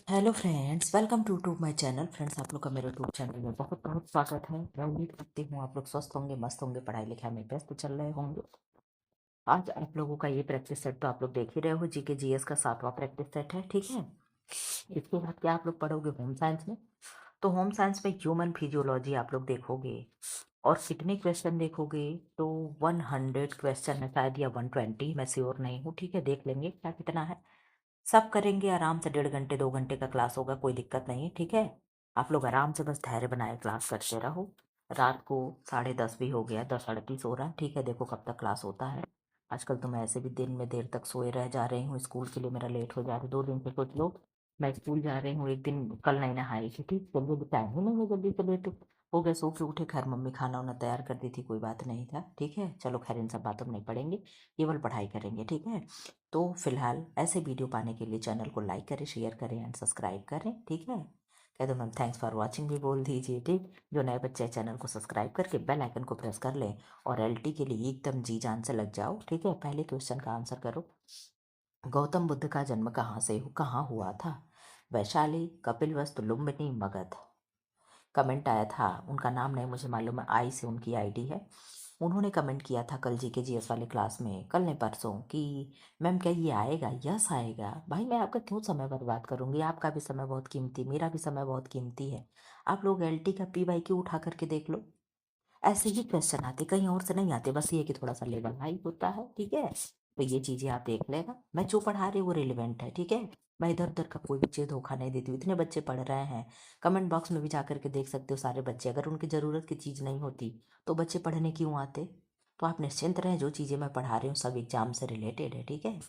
Hello friends, welcome to my channel. Friends, आप लोग का मेरे यूट्यूब चैनल में बहुत बहुत स्वागत है। मैं उम्मीद करती हूँ आप लोग स्वस्थ होंगे, मस्त होंगे, पढ़ाई लिखाई में व्यस्त चल रहे होंगे। आज आप लोगों का ये प्रैक्टिस सेट तो आप लोग देख ही रहे हो, जीके जीएस का 7वां प्रैक्टिस सेट है, ठीक है। इसके बाद क्या आप लोग पढ़ोगे होम साइंस में। तो होम साइंस में ह्यूमन फिजियोलॉजी आप लोग देखोगे और कितने क्वेश्चन देखोगे तो 100 क्वेश्चन है शायद, या 120, मैं श्योर नहीं हूँ, ठीक है। देख लेंगे क्या कितना है, सब करेंगे आराम से। 1.5 घंटे 2 घंटे का क्लास होगा, कोई दिक्कत नहीं है, ठीक है। आप लोग आराम से बस धैर्य बनाए क्लास करते रहो। रात को 10:30 भी हो गया, 10:38 हो रहा है, ठीक है। देखो कब तक क्लास होता है। आजकल तो मैं ऐसे भी दिन में देर तक सोए रह जा रही हूँ, स्कूल के लिए मेरा लेट हो जा रहा है। 2 दिन से सोच लो मैं स्कूल जा रही हूँ, एक दिन कल नहीं नहाई थी, ठीक। जल्दी टाइम ही नहीं है, जल्दी से लेट हो गए, सो के उठे। खैर मम्मी खाना वाना तैयार कर दी थी, कोई बात नहीं था, ठीक है। चलो खैर इन सब बातों में नहीं पढ़ेंगे, केवल पढ़ाई करेंगे, ठीक है। तो फिलहाल ऐसे वीडियो पाने के लिए चैनल को लाइक करें, शेयर करें एंड सब्सक्राइब करें, ठीक है। कह दो मैम थैंक्स फॉर वॉचिंग भी बोल दीजिए, ठीक। जो नए बच्चे चैनल को सब्सक्राइब करके बेल आइकन को प्रेस कर लें और एलटी के लिए एकदम जी जान से लग जाओ, ठीक है। पहले क्वेश्चन का आंसर करो। गौतम बुद्ध का जन्म कहाँ हुआ था? वैशाली, कपिलवस्तु, लुम्बिनी, मगध। कमेंट आया था, उनका नाम नहीं मुझे मालूम है, आई से उनकी आईडी है। उन्होंने कमेंट किया था कल जी के जीएस वाले क्लास में, कल नहीं परसों, कि मैम क्या ये आएगा? यस आएगा। भाई मैं आपका क्यों समय बर्बाद करूंगी, आपका भी समय बहुत कीमती, मेरा भी समय बहुत कीमती है। आप लोग एलटी का पी वाई क्यों उठा करके देख लो, ऐसे ही क्वेश्चन आते, कहीं और से नहीं आते, बस ये कि थोड़ा सा लेवल हाई होता है, ठीक है। तो ये चीज़ें आप देख लेना, मैं जो पढ़ा रही हूँ वो रिलेवेंट है, ठीक है। मैं इधर उधर का कोई बच्चे धोखा नहीं देती हूँ। इतने बच्चे पढ़ रहे हैं, कमेंट बॉक्स में भी जा करके देख सकते हो सारे बच्चे। अगर उनकी ज़रूरत की चीज़ नहीं होती तो बच्चे पढ़ने क्यों आते? तो आप निश्चिंत रहें, जो चीज़ें मैं पढ़ा रही हूँ सब एग्जाम से रिलेटेड है, ठीक है।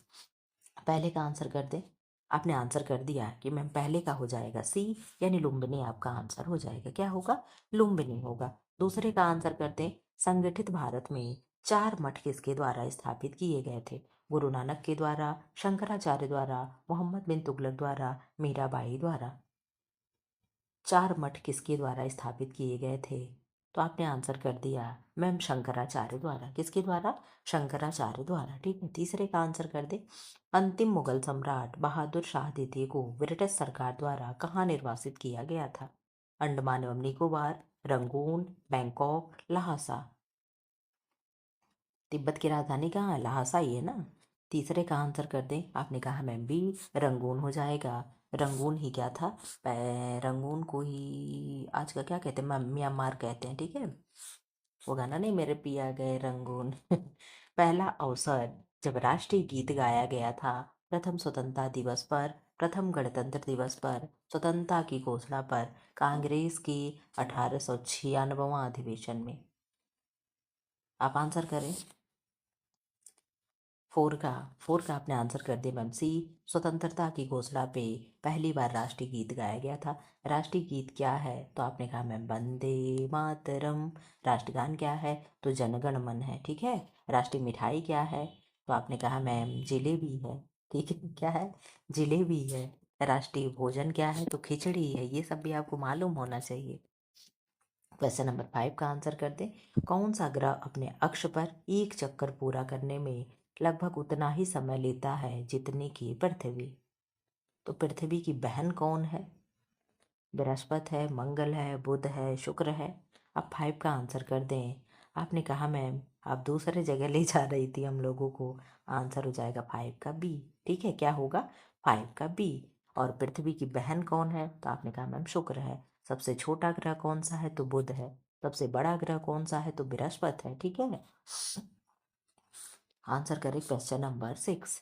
पहले का आंसर कर दे। आपने आंसर कर दिया कि मैम पहले का हो जाएगा सी, यानी लुम्बिनी आपका आंसर हो जाएगा। क्या होगा? लुम्बिनी होगा। दूसरे का आंसर कर दे। संगठित भारत में 4 मठ किसके द्वारा स्थापित किए गए थे? गुरु नानक के द्वारा, शंकराचार्य द्वारा, मोहम्मद बिन तुगलक द्वारा, मीराबाई द्वारा। 4 मठ किसके द्वारा स्थापित किए गए थे? तो आपने आंसर कर दिया मैम शंकराचार्य द्वारा। किसके द्वारा? शंकराचार्य द्वारा, ठीक है। तीसरे का आंसर कर दे। अंतिम मुगल सम्राट बहादुर शाह द्वितीय को ब्रिटिश सरकार द्वारा कहाँ निर्वासित किया गया था? अंडमान एवं निकोबार, रंगून, बैंकॉक, लहासा। तिब्बत की राजधानी कहाँ है? लहासा ही है ना। तीसरे का आंसर कर दें। आपने कहा मैम बी, रंगून हो जाएगा। रंगून ही क्या था? रंगून को ही आज का क्या कहते हैं? म्यांमार कहते हैं, ठीक है। वो गाना नहीं, मेरे पिया गए रंगून। पहला अवसर जब राष्ट्रीय गीत गाया गया था, प्रथम स्वतंत्रता दिवस पर, प्रथम गणतंत्र दिवस पर, स्वतंत्रता की घोषणा पर, कांग्रेस के 1896वां अधिवेशन में। आप आंसर करें। फोर का आपने आंसर कर दिया मैम सी, स्वतंत्रता की घोषणा पे पहली बार राष्ट्रीय गीत गाया गया था। राष्ट्रीय गीत क्या है? तो आपने कहा मैम वंदे मातरम। राष्ट्रगान क्या है? तो जनगण मन है, ठीक है। राष्ट्रीय मिठाई क्या है? तो आपने कहा मैम जिलेबी है, ठीक है। क्या है? जिलेबी है। राष्ट्रीय भोजन क्या है? तो खिचड़ी है। ये सब भी आपको मालूम होना चाहिए। क्वेश्चन नंबर 5 का आंसर कर दे। कौन सा ग्रह अपने अक्ष पर एक चक्कर पूरा करने में लगभग उतना ही समय लेता है जितने की पृथ्वी? तो पृथ्वी की बहन कौन है? बृहस्पति है, मंगल है, बुध है, शुक्र है। अब 5 का आंसर कर दें। आपने कहा मैम आप दूसरे जगह ले जा रही थी हम लोगों को। आंसर हो जाएगा 5 का बी, ठीक है। क्या होगा? 5 का बी। और पृथ्वी की बहन कौन है? तो आपने कहा मैम शुक्र है। सबसे छोटा ग्रह कौन सा है? तो बुध है। सबसे बड़ा ग्रह कौन सा है? तो बृहस्पति है, ठीक है। आंसर करें क्वेश्चन नंबर 6।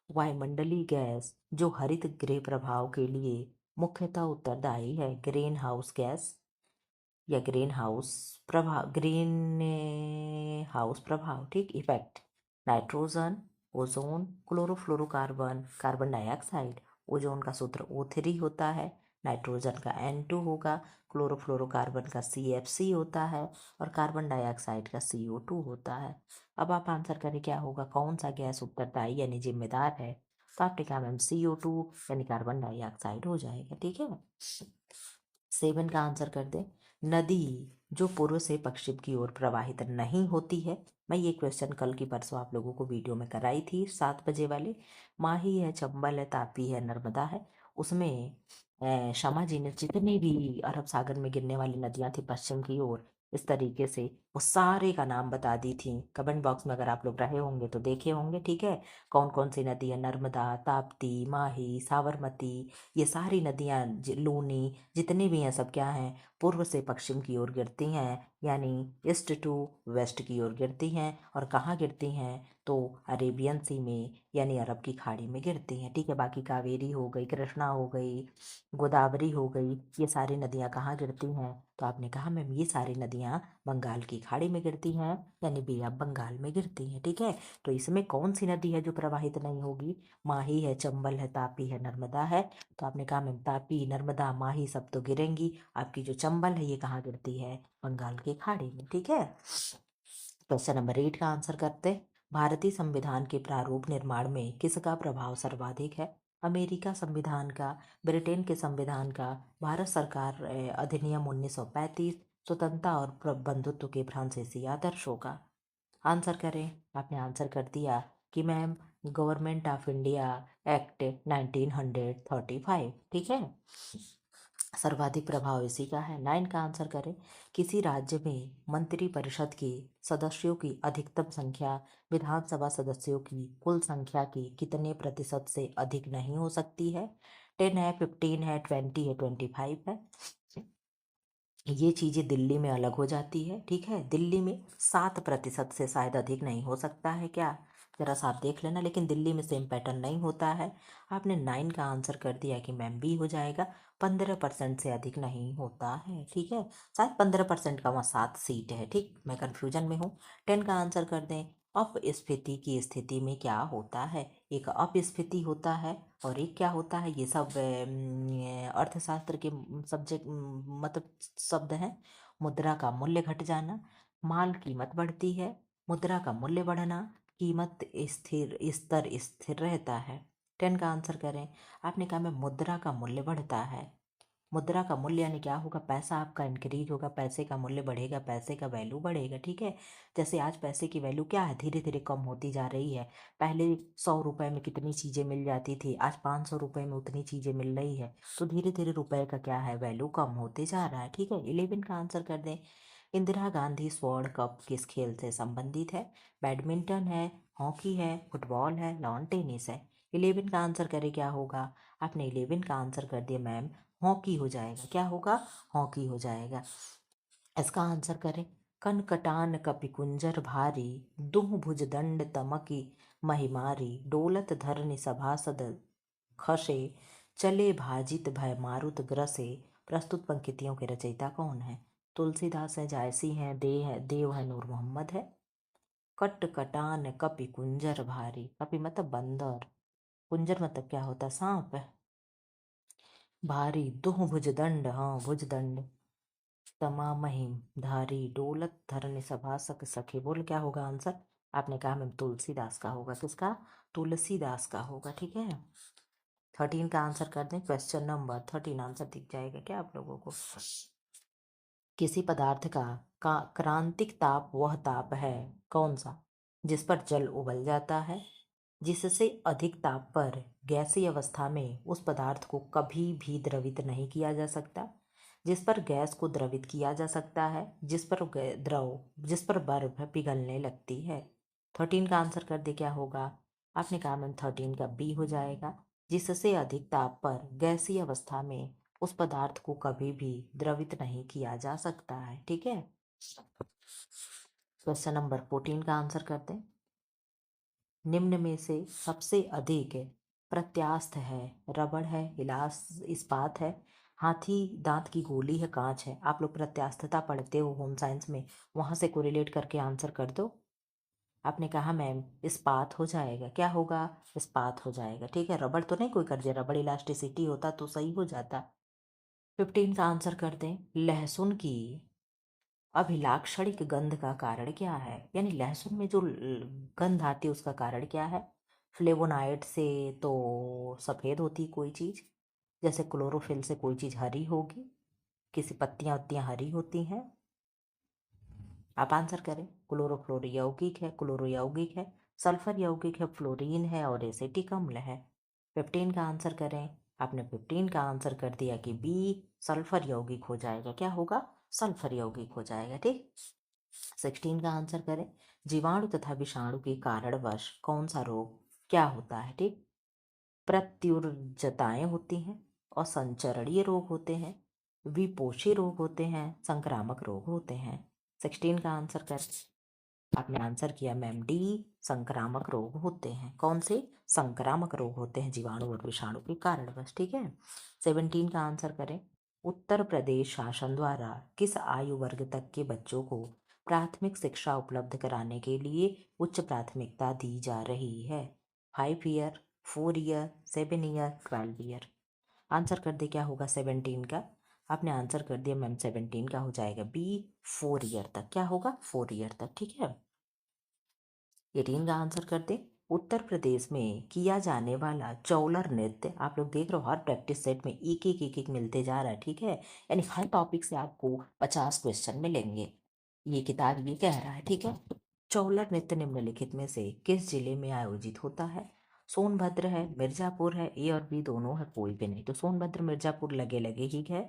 वायुमंडलीय गैस जो हरित गृह प्रभाव के लिए मुख्यतः उत्तरदायी है, ग्रीन हाउस गैस या ग्रीन हाउस प्रभाव, ठीक, effect. Nitrogen, ozone, chlorofluorocarbon, carbon dioxide. Ozone का सूत्र O3 होता है, नाइट्रोजन का N2 होगा, क्लोरोफ्लोरोकार्बन का CFC होता है और कार्बन डाइऑक्साइड का CO2 होता है। अब आप आंसर करें क्या होगा, कौन सा गैस उत्तरदायी यानी जिम्मेदार है? तो आपने कहा मैम CO2 यानी कार्बन डाइऑक्साइड हो जाएगा, ठीक है। 7 का आंसर कर दे। नदी जो पूर्व से पश्चिम की ओर प्रवाहित नहीं होती है, मैं ये क्वेश्चन कल की परसों आप लोगों को वीडियो में कराई थी 7 बजे वाले। माही है, चंबल है, तापी है, नर्मदा है। उसमें शमा जी ने जितनी भी अरब सागर में गिरने वाली नदियां थी पश्चिम की ओर, इस तरीके से वो सारे का नाम बता दी थी। कमेंट बॉक्स में अगर आप लोग रहे होंगे तो देखे होंगे, ठीक है। कौन कौन सी नदी है, नर्मदा, ताप्ती, माही, साबरमती, ये सारी नदियाँ, लूनी, जितनी भी हैं सब क्या हैं, पूर्व से पश्चिम की ओर गिरती हैं, यानी ईस्ट टू वेस्ट की ओर गिरती हैं। और कहाँ गिरती हैं, तो अरेबियन सी में यानी अरब की खाड़ी में गिरती हैं, ठीक है। बाकी कावेरी हो गई, कृष्णा हो गई, गोदावरी हो गई, ये सारी नदियाँ कहाँ गिरती हैं, तो आपने कहा मैम ये सारी नदियाँ बंगाल की खाड़ी में गिरती हैं, यानी बे ऑफ बंगाल में गिरती हैं, ठीक है। तो इसमें कौन सी नदी है जो प्रवाहित नहीं होगी, माही है, चंबल है, तापी है, नर्मदा है। तो आपने कहा मैम तापी, नर्मदा, माही सब तो गिरेंगी, आपकी जो चंबल है ये कहाँ गिरती है, बंगाल की खाड़ी में, ठीक है। क्वेश्चन नंबर 8 का आंसर करते। भारतीय संविधान के प्रारूप निर्माण में किसका प्रभाव सर्वाधिक है, अमेरिका संविधान का, ब्रिटेन के संविधान का, भारत सरकार अधिनियम 1935, स्वतंत्रता और बंधुत्व के फ्रांसीसी आदर्शों का। आंसर करें। आपने आंसर कर दिया कि ma'am government of India act 1935, ठीक है। सर्वाधिक प्रभाव इसी का है। 9 का आंसर करें। किसी राज्य में मंत्रि परिषद के सदस्यों की अधिकतम संख्या विधानसभा सदस्यों की कुल संख्या की कितने प्रतिशत से अधिक नहीं हो सकती है, 10 है, 15 है, 20 है, 25 है। ये चीज़ें दिल्ली में अलग हो जाती है, ठीक है। दिल्ली में 7% से शायद अधिक नहीं हो सकता है क्या, जरा सा आप देख लेना, लेकिन दिल्ली में सेम पैटर्न नहीं होता है। आपने 9 का आंसर कर दिया कि मैम बी हो जाएगा, 15% से अधिक नहीं होता है, ठीक है। शायद 15% का, वहाँ 7 सीट है, ठीक, मैं कन्फ्यूजन में हूँ। 10 का आंसर कर दें। अपस्फीति की स्थिति में क्या होता है, एक अपस्फीति होता है और एक क्या होता है, ये सब अर्थशास्त्र के सब्जेक्ट मतलब शब्द हैं। मुद्रा का मूल्य घट जाना, माल कीमत बढ़ती है, मुद्रा का मूल्य बढ़ना, कीमत स्थिर स्तर स्थिर रहता है। 10 का आंसर करें। आपने कहा मैं मुद्रा का मूल्य बढ़ता है, मुद्रा का मूल्य यानी क्या होगा, पैसा आपका इंक्रीज होगा, पैसे का मूल्य बढ़ेगा, पैसे का वैल्यू बढ़ेगा, ठीक है। जैसे आज पैसे की वैल्यू क्या है, धीरे धीरे कम होती जा रही है। पहले 100 रुपए में कितनी चीज़ें मिल जाती थी, आज 500 रुपए में उतनी चीज़ें मिल रही है। तो धीरे धीरे रुपए का क्या है, वैल्यू कम होते जा रहा है, ठीक है। 11 का आंसर कर दें। इंदिरा गांधी स्वर्ण कप किस खेल से संबंधित है, बैडमिंटन है, हॉकी है, फुटबॉल है, लॉन टेनिस है। 11 का आंसर करें क्या होगा। आपने 11 का आंसर कर दिया मैम, हॉकी हो जाएगा, क्या होगा, हॉकी हो जाएगा। इसका आंसर करें। कनकटान कपि कुंजर भारी, दुह भुज दंड तमकी महिमारी, डोलत धरनि सभासद खसे, चले भाजित भय मारुत ग्रसे। प्रस्तुत पंक्तियों के रचयिता कौन है, तुलसीदास है, जायसी है, देव है, नूर मोहम्मद है। कट कटान कपि कुंजर भारी, कपि मतलब बंदर, कुंजर मतलब क्या होता है, सांप। भारी, दुह भुजदंड, हाँ भुजदंड, तमा महिम धारी, डोलत धरन सभा सक सखे, बोल क्या होगा आंसर। आपने कहा मैम तुलसीदास का होगा, किसका, तुलसीदास का होगा, ठीक है। 13 का आंसर कर दें। क्वेश्चन नंबर 13 आंसर दिख जाएगा क्या आप लोगों को। किसी पदार्थ का क्रांतिक ताप वह ताप है, कौन सा, जिस पर जल उबल जाता है, जिससे अधिक ताप पर गैसीय अवस्था में उस पदार्थ को कभी भी द्रवित नहीं किया जा सकता, जिस पर गैस को द्रवित किया जा सकता है, जिस पर बर्फ पिघलने लगती है। 13 का आंसर कर दे क्या होगा। आपने कहा मैम 13 का बी हो जाएगा, जिससे अधिक ताप पर गैसीय अवस्था में उस पदार्थ को कभी भी द्रवित नहीं किया जा सकता है, ठीक है। क्वेश्चन नंबर 14 का आंसर करते हैं। निम्न में से सबसे अधिक प्रत्यास्थ है, रबड़ है, इलास इस्पात है, हाथी दांत की गोली है, कांच है। आप लोग प्रत्यास्थता पढ़ते हो होम साइंस में, वहां से कोरिलेट करके आंसर कर दो। आपने कहा मैम इस्पात हो जाएगा, क्या होगा, इस्पात हो जाएगा, ठीक है। रबड़ तो नहीं कोई कर दिया, रबड़ इलास्टिसिटी होता तो सही हो जाता। 15 का आंसर कर दें। लहसुन की अभिलाक्षणिक गंध का कारण क्या है, यानी लहसुन में जो गंध आती है उसका कारण क्या है। फ्लेवोनाइड से तो सफ़ेद होती कोई चीज़, जैसे क्लोरोफिल से कोई चीज़ हरी होगी, किसी पत्तियां उत्तियां हरी होती हैं। आप आंसर करें, क्लोरोफ्लोर यौगिक है, क्लोरो यौगिक है, सल्फर यौगिक है, फ्लोरीन है और एसिटिक अम्ल है। 15 का आंसर करें। आपने 15 का आंसर कर दिया कि बी सल्फर यौगिक हो जाएगा। क्या होगा? सल्फर यौगिक हो जाएगा। ठीक। 16 का आंसर करें। जीवाणु तथा विषाणु के कारणवश कौन सा रोग क्या होता है? ठीक। प्रत्युर्जताएं होती हैं और संचरणीय रोग होते हैं, विपोषी रोग होते हैं, संक्रामक रोग होते हैं। 16 का आंसर कर। आपने आंसर किया मैम डी, संक्रामक रोग होते हैं। कौन से? संक्रामक रोग होते हैं जीवाणु और विषाणु के कारणवश। ठीक है। 17 का आंसर करें। उत्तर प्रदेश शासन द्वारा किस आयु वर्ग तक के बच्चों को प्राथमिक शिक्षा उपलब्ध कराने के लिए उच्च प्राथमिकता दी जा रही है? 5 year, 4 year, 7 year, 12 year. Answer कर दे क्या होगा 17 का। आपने आंसर कर दिया मैम 17 का हो जाएगा बी 4 ईयर तक। क्या होगा? 4 ईयर तक। ठीक है। 18 का आंसर कर दे। उत्तर प्रदेश में किया जाने वाला चौलर नृत्य, आप लोग देख रहे हो हर प्रैक्टिस सेट में एक एक एक एक मिलते जा रहा है। ठीक है। यानी हर टॉपिक से आपको 50 क्वेश्चन मिलेंगे, ये किताब ये कह रहा है। ठीक है। चौलर नृत्य निम्नलिखित में से किस जिले में आयोजित होता है? सोनभद्र है, मिर्जापुर है, ए और बी दोनों है, कोई भी नहीं। तो सोनभद्र मिर्जापुर लगे लगे ही है।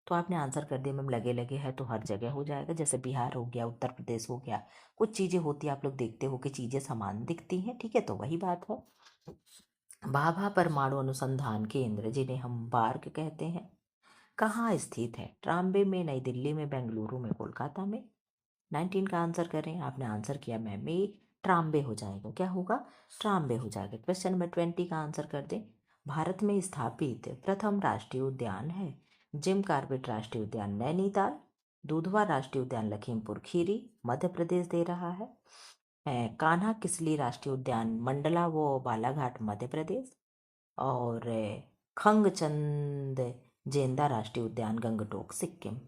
तो आपने आंसर कर दिया मैम लगे लगे है, तो हर जगह हो जाएगा। जैसे बिहार हो गया, उत्तर प्रदेश हो गया, कुछ चीज़ें होती है आप लोग देखते हो कि चीज़ें समान दिखती हैं। ठीक है। तो वही बात है। भाभा परमाणु अनुसंधान केंद्र, जिन्हें हम बार्क कहते हैं, कहाँ स्थित है? ट्राम्बे में, नई दिल्ली में, बेंगलुरु में, कोलकाता में। 19 का आंसर करें। आपने आंसर किया मैम ए, ट्राम्बे हो जाएगा। क्या होगा? ट्राम्बे हो जाएगा। क्वेश्चन नंबर 20 का आंसर कर दें। भारत में स्थापित प्रथम राष्ट्रीय उद्यान है? जिम कार्बेट राष्ट्रीय उद्यान नैनीताल, दुधवा राष्ट्रीय उद्यान लखीमपुर खीरी, मध्य प्रदेश दे रहा है। कान्हा किसली राष्ट्रीय उद्यान मंडला वो बालाघाट मध्य प्रदेश, और खंगचंद जेंदा राष्ट्रीय उद्यान गंगटोक सिक्किम।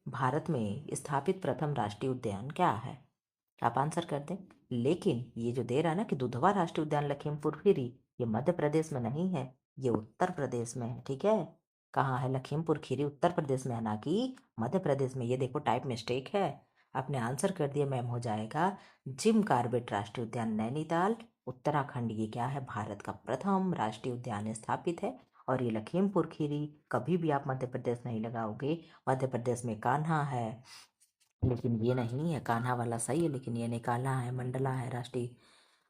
भारत में स्थापित प्रथम राष्ट्रीय उद्यान क्या है? आप आंसर कर दें। लेकिन ये जो दे रहा है ना कि दुधवा राष्ट्रीय उद्यान लखीमपुर खीरी, ये मध्य प्रदेश में नहीं है, ये उत्तर प्रदेश में है। ठीक है। कहाँ है? लखीमपुर खीरी उत्तर प्रदेश में है, ना कि मध्य प्रदेश में। ये देखो टाइप मिस्टेक है। आपने आंसर कर दिया मैम हो जाएगा जिम कार्बेट राष्ट्रीय उद्यान नैनीताल उत्तराखंड। ये क्या है? भारत का प्रथम राष्ट्रीय उद्यान स्थापित है। और ये लखीमपुर खीरी कभी भी आप मध्य प्रदेश नहीं लगाओगे। मध्य प्रदेश में कान्हा है, लेकिन ये नहीं है। कान्हा वाला सही है, लेकिन ये निकाला है, मंडला है राष्ट्रीय।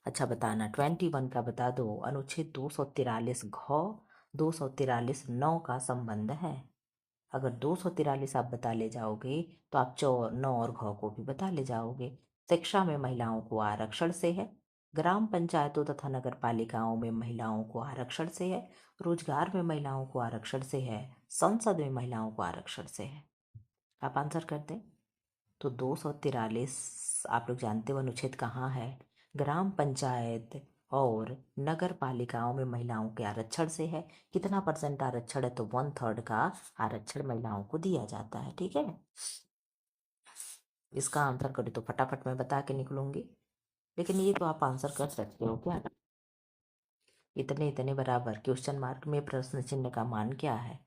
अच्छा बताना 21 का बता दो। अनुच्छेद 243 घ 243 नौ का संबंध है। अगर 243 आप बता ले जाओगे तो आप 9 और घ को भी बता ले जाओगे। शिक्षा में महिलाओं को आरक्षण से है, ग्राम पंचायतों तथा नगर पालिकाओं में महिलाओं को आरक्षण से है, रोजगार में महिलाओं को आरक्षण से है, संसद में महिलाओं को आरक्षण से है। आप आंसर कर दें। तो 243 आप लोग जानते हो अनुच्छेद कहाँ है? ग्राम पंचायत और नगर पालिकाओं में महिलाओं के आरक्षण से है। कितना परसेंट आरक्षण है? तो 1/3 का आरक्षण महिलाओं को दिया जाता है। ठीक है। इसका आंसर करें तो फटाफट मैं बता के निकलूंगी, लेकिन ये तो आप आंसर कर सकते हो क्या? इतने इतने बराबर क्वेश्चन मार्क में प्रश्न चिन्ह का मान क्या है?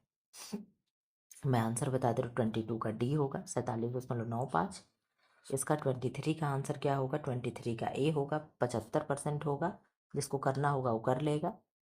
मैं आंसर बता दे रहा हूँ। 22 का डी होगा, 47.95। इसका 23 का आंसर क्या होगा? 23 का ए होगा, 75% होगा। जिसको करना होगा वो कर लेगा।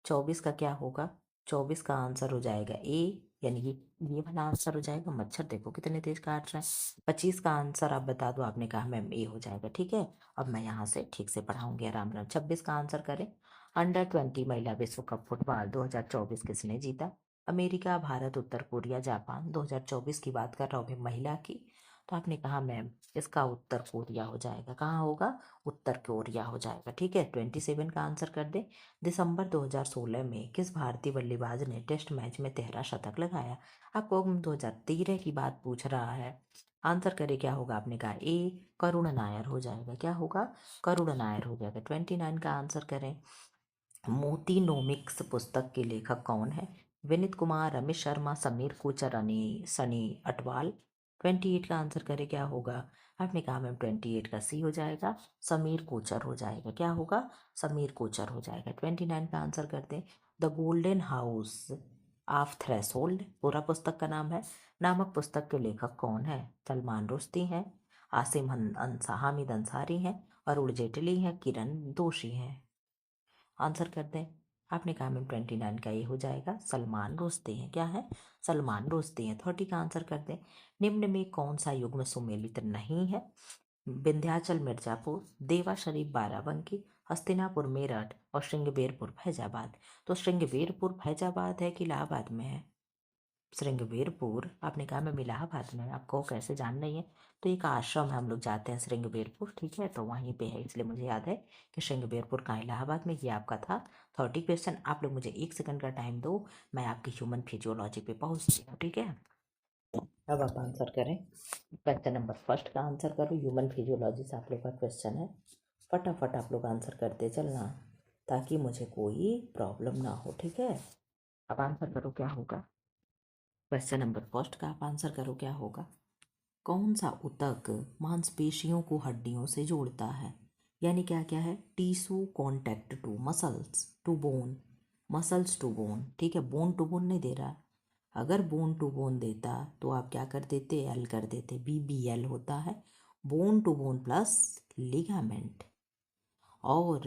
24 का क्या होगा? 24 का आंसर हो जाएगा ए, यानी ये वाला आंसर हो जाएगा। मच्छर देखो कितने तेज काट रहा है। 25 का आंसर आप बता दो। आपने कहा मैम ए हो जाएगा। ठीक है। अब मैं यहाँ से ठीक से पढ़ाऊंगी आराम आराम। 26 का आंसर करें। अंडर 20 महिला विश्व कप फुटबॉल 2024 किसने जीता? अमेरिका, भारत, उत्तर कोरिया, जापान। 2024 की बात कर रहा हूँ महिला की। तो आपने कहा मैम इसका उत्तर कोरिया हो जाएगा। कहाँ होगा? उत्तर कोरिया हो जाएगा। ठीक है। 27 का आंसर कर दे। दिसंबर 2016 में किस भारतीय बल्लेबाज ने टेस्ट मैच में 13 शतक लगाया? आपको 2013 की बात पूछ रहा है। आंसर करे क्या होगा? आपने कहा ए, करुण नायर हो जाएगा। क्या होगा? करुण नायर हो जाएगा। 29 का आंसर करें। मोतीनोमिक्स पुस्तक के लेखक कौन है? विनीत कुमार, अमित शर्मा, समीर कोचर, सनी अटवाल। 28 का आंसर करे क्या होगा? आपने कहा मैम 28 का सी हो जाएगा, समीर कोचर हो जाएगा। क्या होगा? समीर कोचर हो जाएगा। 29 का आंसर करते हैं। The golden house of threshold पूरा पुस्तक का नाम है। नामक पुस्तक के लेखक कौन है? सलमान रुश्दी हैं, आसिम हामिद अंसारी हैं, अरुण जेटली हैं, किरण दोशी हैं। आंसर कर दें। आपने कहा मैम 29 का ये हो जाएगा सलमान रुश्दी हैं। क्या है? सलमान रुश्दी हैं। 30 का आंसर कर दें। निम्न में कौन सा युग्म सुमेलित नहीं है? विंध्याचल मिर्जापुर, देवा शरीफ बाराबंकी, हस्तिनापुर मेरठ और श्रृंगबेरपुर फैजाबाद। तो श्रृंगबेरपुर फैजाबाद है कि इलाहाबाद में है? श्रृंगबेरपुर आपने कहा मैं इलाहाबाद में, आपको कैसे जान रही है? तो एक आश्रम है, हम लोग जाते हैं श्रृंगबेरपुर, ठीक है, तो वहीं पे है, इसलिए मुझे याद है कि श्रृंगबेरपुर कहाँ, इलाहाबाद में। ये आपका था 30 क्वेश्चन। आप लोग मुझे 1 सेकंड का टाइम दो, मैं आपकी ह्यूमन फिजियोलॉजी पे पहुँचती हूँ, ठीक है। अब आप आंसर करें। क्वेश्चन नंबर फर्स्ट का आंसर करो। ह्यूमन फिजियोलॉजी से आप लोग का क्वेश्चन है, फटाफट आप लोग आंसर करते चलना ताकि मुझे कोई प्रॉब्लम ना हो, ठीक है। अब आंसर करो क्या होगा। क्वेश्चन नंबर फर्स्ट का आप आंसर करो क्या होगा। कौन सा ऊतक मांसपेशियों को हड्डियों से जोड़ता है? यानी क्या क्या है? Tissue contact to muscles to bone, muscles to bone, ठीक है। बोन टू बोन नहीं दे रहा। अगर बोन टू बोन देता तो आप क्या कर देते? एल कर देते। BBL होता है, bone to bone plus ligament. और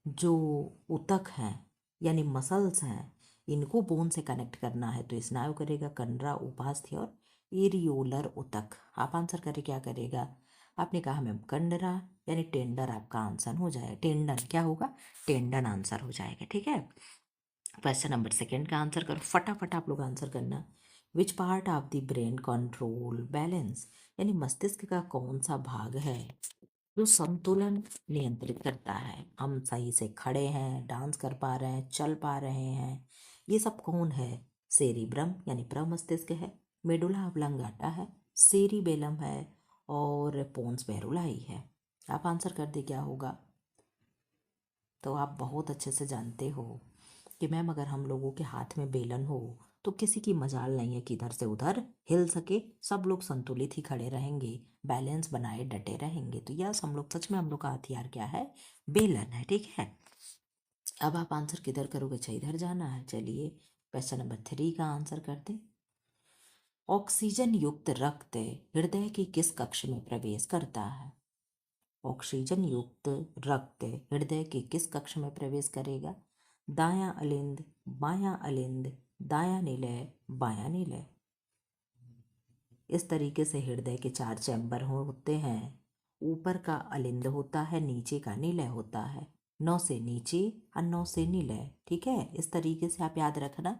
जो ऊतक हैं यानी मसल्स हैं, इनको बोन से कनेक्ट करना है तो स्नायु करेगा, कंडरा, उपास्थि और एरियोलर ऊतक। आप आंसर करें क्या करेगा। आपने कहा मैम कंडरा, यानी टेंडर आपका आंसर हो जाएगा। टेंडन क्या होगा? टेंडन आंसर हो जाएगा, ठीक है। क्वेश्चन नंबर सेकेंड का आंसर करो, फटाफट आप लोग आंसर करना। Which part of the brain control balance, यानी मस्तिष्क का कौन सा भाग है जो संतुलन नियंत्रित करता है? हम सही से खड़े हैं, डांस कर पा रहे हैं, चल पा रहे हैं, ये सब कौन है? सेरिब्रम यानी प्रमस्तिष्क है, मेडुला ऑब्लंगाटा है, सेरिबेलम है और पोन्स बेरुलाई है। आप आंसर कर दे क्या होगा। तो आप बहुत अच्छे से जानते हो कि मैम अगर हम लोगों के हाथ में बेलन हो तो किसी की मजाल नहीं है कि इधर से उधर हिल सके, सब लोग संतुलित ही खड़े रहेंगे, बैलेंस बनाए डटे रहेंगे। तो यस, हम लोग सच में, हम लोग का हथियार क्या है? बेलन है, ठीक है। अब आप आंसर किधर करोगे? अच्छा इधर जाना है। चलिए क्वेश्चन नंबर 3 का आंसर करते। ऑक्सीजन युक्त रक्त हृदय की किस कक्ष में प्रवेश करता है? ऑक्सीजन युक्त रक्त हृदय के किस कक्ष में प्रवेश करेगा? दायां अलिंद, बायां अलिंद, दायां निलय, बायां निलय। इस तरीके से हृदय के 4 चैम्बर होते हैं। ऊपर का अलिंद होता है, नीचे का निलय होता है, 9 से नीचे और 9 से निलय, ठीक है। इस तरीके से आप याद रखना।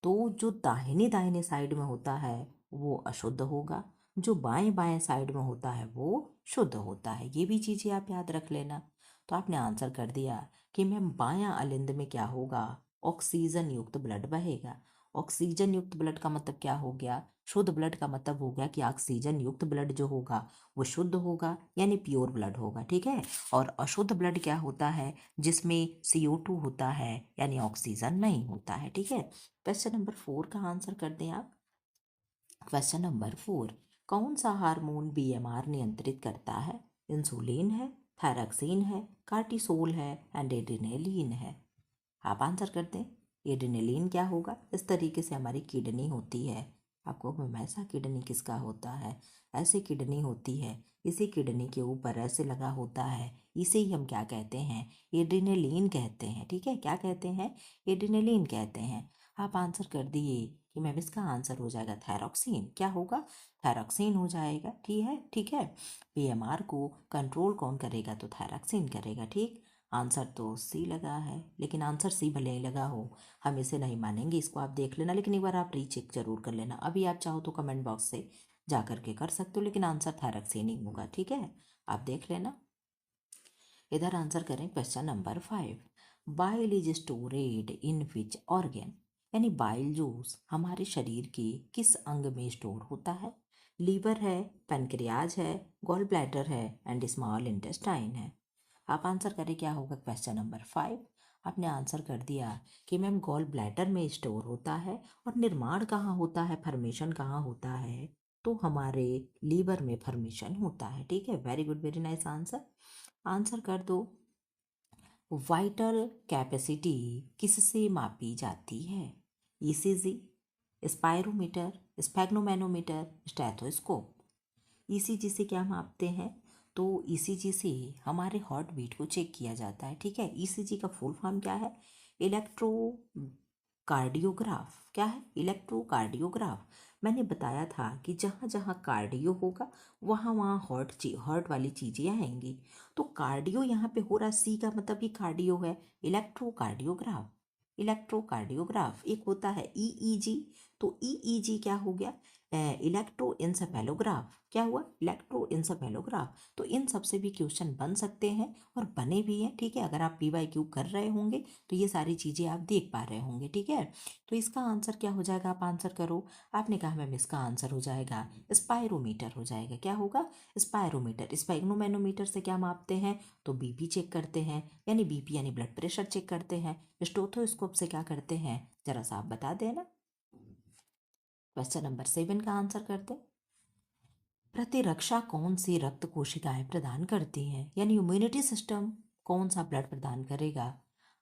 तो जो दाहिने दाहिने साइड में होता है वो अशुद्ध होगा, जो बाएं बाएं साइड में होता है वो शुद्ध होता है। ये भी चीज़ें आप याद रख लेना। तो आपने आंसर कर दिया कि मैम बायां अलिंद में क्या होगा? ऑक्सीजन युक्त ब्लड बहेगा। ऑक्सीजन युक्त ब्लड का मतलब क्या हो गया? शुद्ध ब्लड का मतलब हो गया कि ऑक्सीजन युक्त ब्लड जो होगा वो शुद्ध होगा, यानी प्योर ब्लड होगा, ठीक है। और अशुद्ध ब्लड क्या होता है? जिसमें CO2 होता है, यानी ऑक्सीजन नहीं होता है, ठीक है। क्वेश्चन नंबर 4 का आंसर कर दें आप। क्वेश्चन नंबर 4, कौन सा हार्मोन BMR नियंत्रित करता है? इंसुलिन है, थायरॉक्सिन है, कार्टिसोल है एंड एड्रेनलिन है। आप आंसर कर दें। एड्रेनलिन क्या होगा? इस तरीके से हमारी किडनी होती है। आपको मैम ऐसा किडनी किसका होता है? ऐसे किडनी होती है, इसी किडनी के ऊपर ऐसे लगा होता है, इसे ही हम क्या कहते हैं? एड्रेनलिन कहते हैं, ठीक है। क्या कहते हैं? एड्रेनलिन कहते हैं। आप आंसर कर दिए कि मैम इसका आंसर हो जाएगा थायरॉक्सिन। क्या होगा? थायरॉक्सिन हो जाएगा, ठीक है, ठीक है। BMR को कंट्रोल कौन करेगा? तो थायरॉक्सिन करेगा, ठीक। आंसर तो सी लगा है, लेकिन आंसर सी भले ही लगा हो, हम इसे नहीं मानेंगे, इसको आप देख लेना, लेकिन एक बार आप रीचेक जरूर कर लेना। अभी आप चाहो तो कमेंट बॉक्स से जा करके कर सकते हो, लेकिन आंसर थायरॉक्सिन ही होगा, ठीक है। आप देख लेना। इधर आंसर करें question number 5। Bile is storeyed in which organ, यानी बाइल जूस हमारे शरीर के किस अंग में स्टोर होता है? लीवर है, पैनक्रियाज है, गॉल ब्लैडर है एंड स्मॉल इंटेस्टाइन है। आप आंसर करें क्या होगा क्वेश्चन नंबर 5। आपने आंसर कर दिया कि मैम गॉल ब्लैडर में स्टोर होता है। और निर्माण कहाँ होता है, फॉर्मेशन कहाँ होता है? तो हमारे लीवर में फॉर्मेशन होता है, ठीक है। Very good, very nice answer. Answer कर दो। वाइटल कैपेसिटी किससे मापी जाती है? ECG, spirometer, sphygmomanometer, stethoscope. ECG से क्या मापते हैं? तो ईसीजी से हमारे हार्ट बीट को चेक किया जाता है, ठीक है। ईसीजी का फुल फॉर्म क्या है? Electro cardiograph. क्या है? इलेक्ट्रोकार्डियोग्राफ। मैंने बताया था कि जहाँ जहाँ कार्डियो होगा वहाँ वहाँ हार्ट वाली चीज़ें आएंगी। तो कार्डियो यहाँ पे हो रहा है, सी का मतलब ही कार्डियो है। Electrocardiograph, electrocardiograph. एक होता है ईईजी, तो ईईजी क्या हो गया? इलेक्ट्रोइंसेफेलोग्राफ। क्या हुआ? इलेक्ट्रोइंसेफेलोग्राफ। तो इन सब से भी क्वेश्चन बन सकते हैं और बने भी हैं, ठीक है। अगर आप पीवाईक्यू कर रहे होंगे तो ये सारी चीज़ें आप देख पा रहे होंगे, ठीक है। तो इसका आंसर क्या हो जाएगा? आप आंसर करो। आपने कहा मैम इसका आंसर हो जाएगा स्पायरोमीटर हो जाएगा। क्या होगा? स्पायरोमीटर। स्पाइग्नोमैनोमीटर से क्या मापते हैं? तो बीपी चेक करते हैं, यानी बीपी यानी ब्लड प्रेशर चेक करते हैं। स्टेथोस्कोप से क्या करते हैं? जरा सा आप बता देना। क्वेश्चन नंबर 7 का आंसर करते हैं। प्रतिरक्षा कौन सी रक्त कोशिकाएं प्रदान करती हैं, यानी इम्यूनिटी सिस्टम कौन सा ब्लड प्रदान करेगा?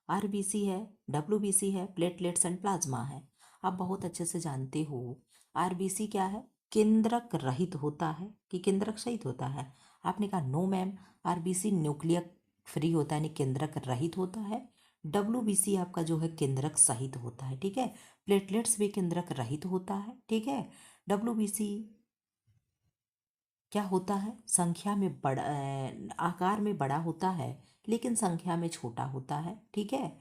आरबीसी है, डब्ल्यूबीसी है, प्लेटलेट्स एंड प्लाज्मा है। आप बहुत अच्छे से जानते हो आरबीसी क्या है? केंद्रक रहित होता है कि केंद्रक सहित होता है? आपने कहा no ma'am, RBC nuclear free होता है, यानी केंद्रक रहित होता है। डब्ल्यूबीसी आपका जो है केंद्रक सहित होता है, ठीक है। प्लेटलेट्स भी केंद्रक रहित होता है, ठीक है। डब्ल्यूबीसी क्या होता है? संख्या में बड़ा, आकार में बड़ा होता है लेकिन संख्या में छोटा होता है, ठीक है।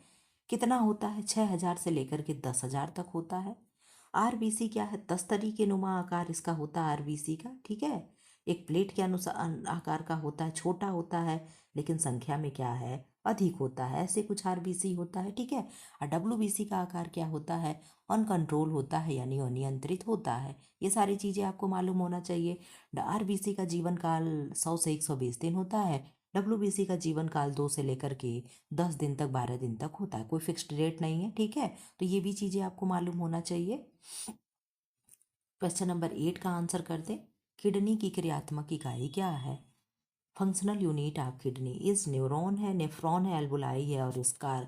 कितना होता है? 6,000 से लेकर के 10,000 तक होता है। आरबीसी क्या है? 10 तरीके नुमा आकार इसका होता है आरबीसी का, ठीक है। एक प्लेट के अनुसार आकार का होता है, छोटा होता है लेकिन संख्या में क्या है? अधिक होता है। ऐसे कुछ आरबीसी होता है, ठीक है। और डब्ल्यूबीसी का आकार क्या होता है? अनकंट्रोल होता है, यानी अनियंत्रित होता है। ये सारी चीज़ें आपको मालूम होना चाहिए। आरबीसी का जीवन काल 100 से 120 दिन होता है। डब्ल्यूबीसी का जीवन काल 2 से लेकर के 10 दिन तक, 12 दिन तक होता है। कोई फिक्स्ड डेट नहीं है, ठीक है। तो ये भी चीज़ें आपको मालूम होना चाहिए। क्वेश्चन नंबर 8 का आंसर कर दें। किडनी की क्रियात्मक इकाई क्या है? Functional unit of kidney is neuron है, नेफ्रॉन है, एल्बुलाई है और इसका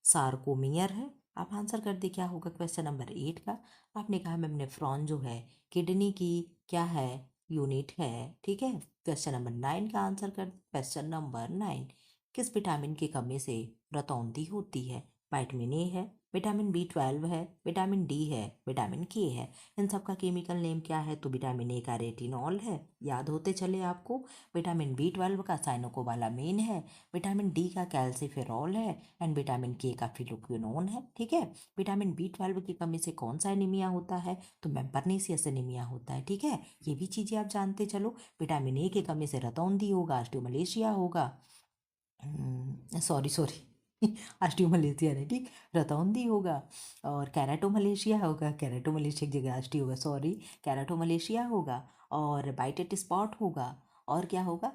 सार्कोमियर है। आप आंसर कर दे क्या होगा क्वेश्चन नंबर 8 का। आपने कहा मैम नेफ्रॉन जो है किडनी की क्या है? यूनिट है, ठीक है। क्वेश्चन नंबर 9 का आंसर कर। क्वेश्चन नंबर 9, किस विटामिन की कमी से रतौंधी होती है? विटामिन ए है, विटामिन बी 12 है, विटामिन डी है, विटामिन के है। इन सब का केमिकल नेम क्या है? तो विटामिन ए का रेटिनॉल है, याद होते चले आपको। विटामिन बी 12 का साइनोकोबालामिन है, विटामिन डी का कैल्सीफेरॉल है एंड विटामिन के का फिलोक्विनोन है, ठीक है। विटामिन बी 12 की कमी से कौन सा एनीमिया होता है? तो मैम परनीसियस एनीमिया होता है, ठीक है। ये भी चीज़ें आप जानते चलो। विटामिन ए की कमी से रतौंधी होगा, ऑस्टियोमलेशिया होगा, सॉरी सॉरी ऑस्टियोमलेशिया नहीं, ठीक, रतौंधी होगा। और कैराटोमलेशिया होगा, कैराटोमलेशिया की जगह ऑस्टी होगा, सॉरी, कैराटोमलेशिया होगा। और बाइटेट स्पॉट होगा। और क्या होगा?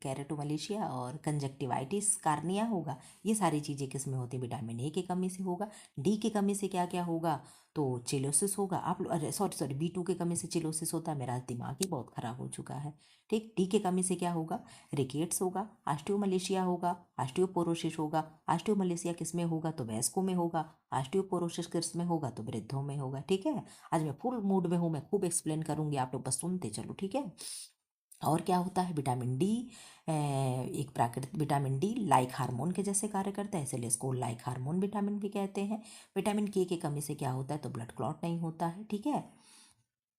कैराटोमलेशिया और कंजक्टिवाइटिस कार्निया होगा। ये सारी चीज़ें किस में होती हैं? विटामिन ए की कमी से होगा। डी की कमी से क्या क्या होगा? तो चिलोसिस होगा। आप अरे सॉरी सॉरी, बी 2 की कमी से चिलोसिस होता है। मेरा दिमाग ही बहुत ख़राब हो चुका है, ठीक। डी की कमी से क्या होगा? रिकेट्स होगा, ऑस्टियोमलेशिया होगा, ऑस्टियोपोरोसिस होगा। ऑस्टियोमलेशिया किस में होगा? तो वयस्कों में होगा। ऑस्टियोपोरोसिस किस में होगा? तो वृद्धों में होगा, ठीक है। आज मैं फुल मूड में हूँ, मैं खूब एक्सप्लेन करूंगी, आप लोग बस सुनते चलो, ठीक है। और क्या होता है? विटामिन डी एक प्राकृतिक विटामिन डी लाइक हार्मोन के जैसे कार्य करता है, इसलिए इसको लाइक हार्मोन विटामिन भी कहते हैं। विटामिन के की कमी से क्या होता है? तो ब्लड क्लॉट नहीं होता है, ठीक है।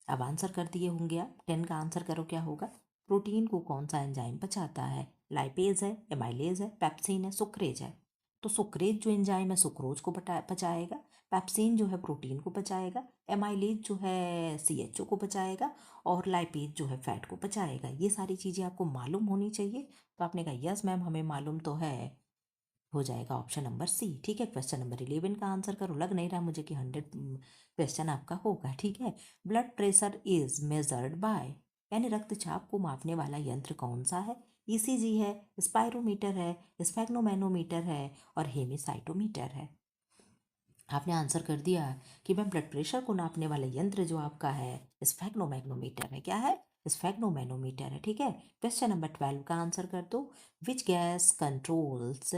अब आंसर कर दिए होंगे आप। 10 का आंसर करो क्या होगा। प्रोटीन को कौन सा एंजाइम पचाता है? लाइपेज है, एमाइलेज है, पेप्सिन है, सुक्रेज है। तो सुक्रेज जो एंजाइम है सुक्रोज को पचाएगा। पेप्सिन जो है प्रोटीन को पचाएगा। एमाइलेज जो है सीएचओ को पचाएगा। और लाइपेज जो है फैट को पचाएगा। ये सारी चीज़ें आपको मालूम होनी चाहिए। तो आपने कहा यस मैम हमें मालूम तो है, हो जाएगा ऑप्शन नंबर सी, ठीक है। क्वेश्चन नंबर 11 का आंसर करो। लग नहीं रहा मुझे कि 100 क्वेश्चन आपका होगा, ठीक है। Blood pressure is measured by, यानी रक्तचाप को मापने वाला यंत्र कौन सा है? ईसीजी है, स्पायरोमीटर है, स्फेग्नोमैनोमीटर है और हेमीसाइटोमीटर है। आपने आंसर कर दिया कि मैम ब्लड प्रेशर को नापने वाला यंत्र जो आपका है स्फेग्नोमैग्नोमीटर है। क्या है? स्फेग्नोमैनोमीटर है, ठीक है। क्वेश्चन नंबर 12 का आंसर कर दो। Which gas controls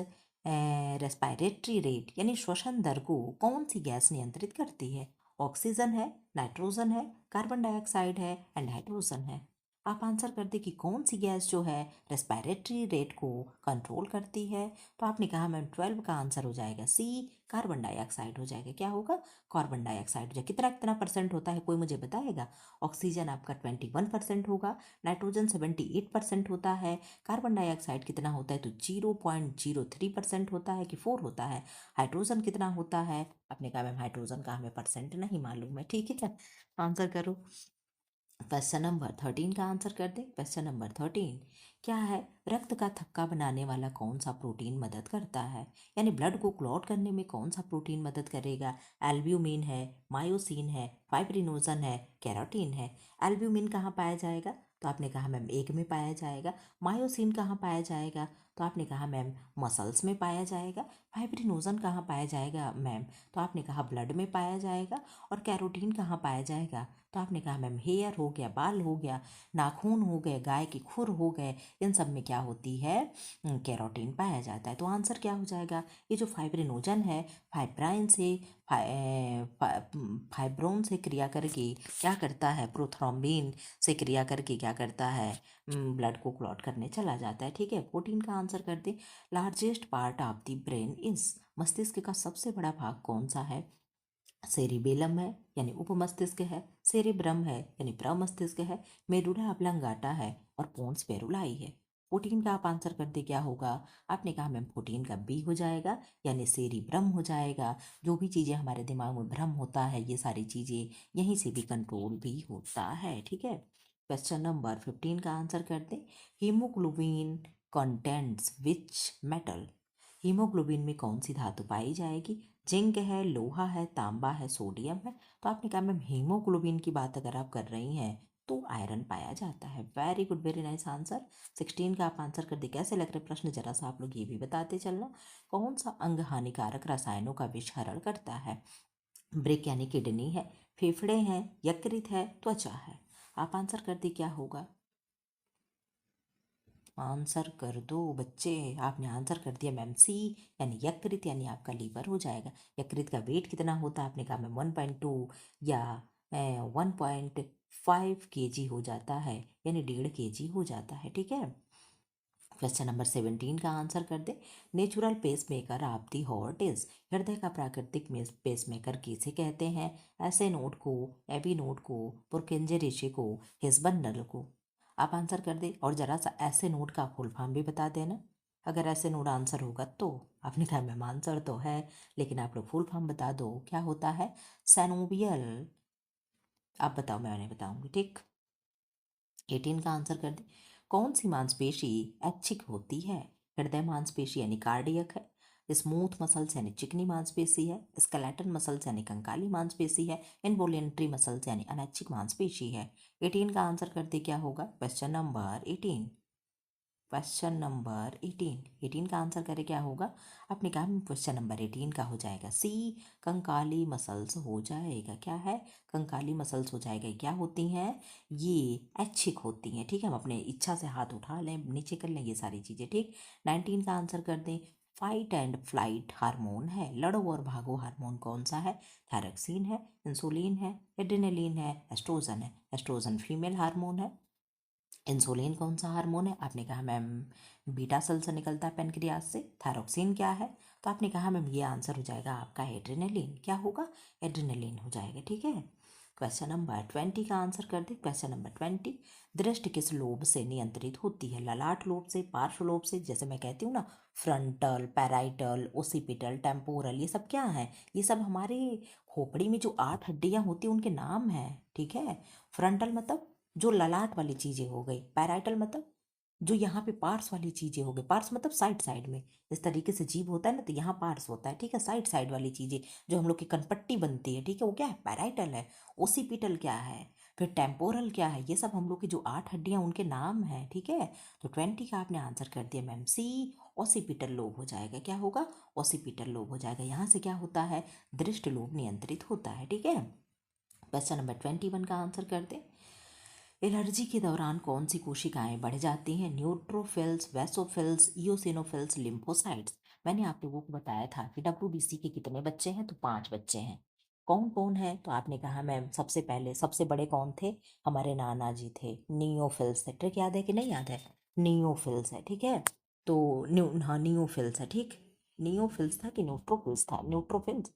respiratory rate, यानी श्वसन दर को कौन सी गैस नियंत्रित करती है? ऑक्सीजन है, नाइट्रोजन है, कार्बन डाइऑक्साइड है एंड हाइड्रोजन है। आप आंसर कर दे कि कौन सी गैस जो है रेस्पिरेटरी रेट को कंट्रोल करती है। तो आपने कहा मैम 12 का आंसर हो जाएगा सी, कार्बन डाइऑक्साइड हो जाएगा। क्या होगा? कार्बन डाइऑक्साइड हो जाएगा। कितना कितना परसेंट होता है, कोई मुझे बताएगा? ऑक्सीजन आपका 21% होगा, नाइट्रोजन 78% होता है, कार्बन डाइऑक्साइड कितना होता है? तो 0.03% होता है कि 4 होता है। हाइड्रोजन कितना होता है? आपने कहा मैम हाइड्रोजन का हमें परसेंट नहीं मालूम है। ठीक है, आंसर करो। क्वेश्चन नंबर 13 का आंसर कर दे। क्वेश्चन नंबर 13 क्या है? रक्त का थक्का बनाने वाला कौन सा प्रोटीन मदद करता है? यानी ब्लड को क्लॉट करने में कौन सा प्रोटीन मदद करेगा? एल्ब्यूमिन है, मायोसिन है, फाइब्रिनोजन है, केराटिन है। एल्ब्यूमिन कहाँ पाया जाएगा? तो आपने कहा मैम एग में पाया जाएगा। मायोसिन कहाँ पाया जाएगा? तो आपने कहा मैम मसल्स में पाया जाएगा। फाइब्रिनोजन कहाँ पाया जाएगा मैम? तो आपने कहा ब्लड में पाया जाएगा। और कैरोटीन कहाँ पाया जाएगा? तो आपने कहा मैम हेयर हो गया, बाल हो गया, नाखून हो गए, गाय के खुर हो गए, इन सब में क्या होती है? कैरोटीन पाया जाता है। तो आंसर क्या हो जाएगा? ये जो फाइब्रिनोजन है, फाइब्राइन से फाइब्रोन से क्रिया करके क्या करता है? प्रोथ्रोम्बिन से क्रिया करके क्या करता है? ब्लड को क्लॉट करने चला जाता है। ठीक है, 14 का आंसर कर दे। Largest part of the brain is, मस्तिष्क का सबसे बड़ा भाग कौन सा है? सेरिबेलम है यानी उपमस्तिष्क है, सेरिब्रम है यानी प्रमस्तिष्क है, मेडुला ऑब्लांगाटा है और पोन्स पेरुलाई है। 14 का आप आंसर कर दे, क्या होगा? आपने कहा मैम 14 का बी हो जाएगा यानी सेरिब्रम हो जाएगा। जो भी चीज़ें हमारे दिमाग में भ्रम होता है, ये सारी चीज़ें यहीं से भी कंट्रोल भी होता है। ठीक है, क्वेश्चन नंबर 15 का आंसर कर दे। Haemoglobin contents which metal? Haemoglobin में कौन सी धातु पाई जाएगी? जिंक है, लोहा है, तांबा है, सोडियम है। तो आपने कहा मैम हीमोग्लोबिन की बात अगर आप कर रही हैं तो आयरन पाया जाता है। Very good, very nice answer. 16 का आप आंसर कर दे। कैसे लग रहे प्रश्न, जरा सा आप लोग ये भी बताते चलना। कौन सा अंग हानिकारक रसायनों का विषहरण करता है? ब्रेक यानी किडनी है, फेफड़े हैं, यकृत है, त्वचा है। आप आंसर कर दी, क्या होगा? आंसर कर दो बच्चे। आपने आंसर कर दिया मैम सी, यानी यकृत यानी आपका लीवर हो जाएगा। यकृत का वेट कितना होता है? आपने कहा मैम 1.2 या 1.5 kg हो जाता है, यानी 1.5 kg हो जाता है। ठीक है, क्वेश्चन नंबर 17 का आंसर कर दे। Natural pacemaker of the heart is, हृदय का प्राकृतिक पेस मेकर किसे कहते हैं? ऐसे नोट को, एबी नोट को, पुरकेंजे ऋषि को, हिस्बंडल को। आप आंसर कर दे और जरा सा ऐसे नोट का फुल फॉर्म भी बता देना। अगर ऐसे नोट आंसर होगा तो। आपने कहा मैम आंसर तो है, लेकिन आप लोग फुल फॉर्म बता दो, क्या होता है? सैनोवियल। आप बताओ, मैं बताऊंगी। ठीक, 18 का आंसर कर दे। कौन सी मांसपेशी ऐच्छिक होती है? हृदय मांसपेशी यानी कार्डियक है, स्मूथ मसल्स यानी चिकनी मांसपेशी है, स्केलेटन मसल्स यानी कंकाली मांसपेशी है, इनवॉलेंट्री मसल्स यानी अनैच्छिक मांसपेशी है। 18 का आंसर कर दे, क्या होगा? Question number 18। क्वेश्चन नंबर 18, 18 का आंसर करे, क्या होगा? आपने कहा क्वेश्चन नंबर 18 का हो जाएगा सी, कंकाली मसल्स हो जाएगा। क्या है? कंकाली मसल्स हो जाएगा। क्या होती हैं? ये ऐच्छिक होती हैं। ठीक है, हम अपने इच्छा से हाथ उठा लें, नीचे कर लें, ये सारी चीज़ें। ठीक, 19 का आंसर कर दें। फाइट एंड फ्लाइट हार्मोन है, लड़ो और भागो हार्मोन कौन सा है? थायरोक्सिन है, इंसुलिन है, एड्रेनलिन है, एस्ट्रोजन है। एस्ट्रोजन फीमेल हार्मोन है। इंसुलिन कौन सा हार्मोन है? आपने कहा मैम बीटा सेल से निकलता है पेनक्रियास से। थायरोक्सिन क्या है? तो आपने कहा मैम ये आंसर हो जाएगा आपका एड्रेनलिन। क्या होगा? एड्रेनलिन हो जाएगा। ठीक है, क्वेश्चन नंबर 20 का आंसर कर दे। क्वेश्चन नंबर 20, दृष्टि किस लोब से नियंत्रित होती है? ललाट लोब से, पार्श्व लोब से? जैसे मैं कहती हूँ ना, फ्रंटल, पैराइटल, ओसिपिटल, टेम्पोरल, ये सब क्या है? ये सब हमारे खोपड़ी में जो 8 हड्डियां होती हैं उनके नाम हैं। ठीक है, फ्रंटल मतलब जो ललाट वाली चीजें हो गई, पैराइटल मतलब जो यहाँ पे पार्ट्स वाली चीजें हो गई। पार्ट्स मतलब साइड साइड में, इस तरीके से जीभ होता है ना, तो यहाँ पार्ट्स होता है। ठीक है, साइड साइड वाली चीजें जो हम लोग की कनपट्टी बनती है, ठीक है, वो क्या है? पैराइटल है। ओसिपिटल क्या है? फिर टेम्पोरल क्या है? ये सब हम लोग की जो 8 हड्डियां उनके नाम है। ठीक है, तो 20 का आपने आंसर कर दिया मैम सी, ओसिपिटल लोब हो जाएगा। क्या होगा? ओसिपिटल लोब हो जाएगा। यहाँ से क्या होता है? दृष्टि लोब नियंत्रित होता है। ठीक है, क्वेश्चन नंबर 21 का आंसर कर दे। एलर्जी के दौरान कौन सी कोशिकाएं बढ़ जाती हैं? Neutrophils, basophils, eosinophils, lymphocytes. मैंने आप लोगों को बताया था कि डब्ल्यूबीसी के कितने बच्चे हैं, तो 5 बच्चे हैं। कौन कौन है? तो आपने कहा मैम सबसे पहले सबसे बड़े कौन थे? हमारे नाना जी थे, नियोफिल्स है। ट्रिक याद है कि नहीं याद है? नियोफिल्स है, ठीक है। तो हाँ नियोफिल्स है, ठीक। नियोफिल्स था कि न्यूट्रोफिल्स था? न्यूट्रोफिल्स।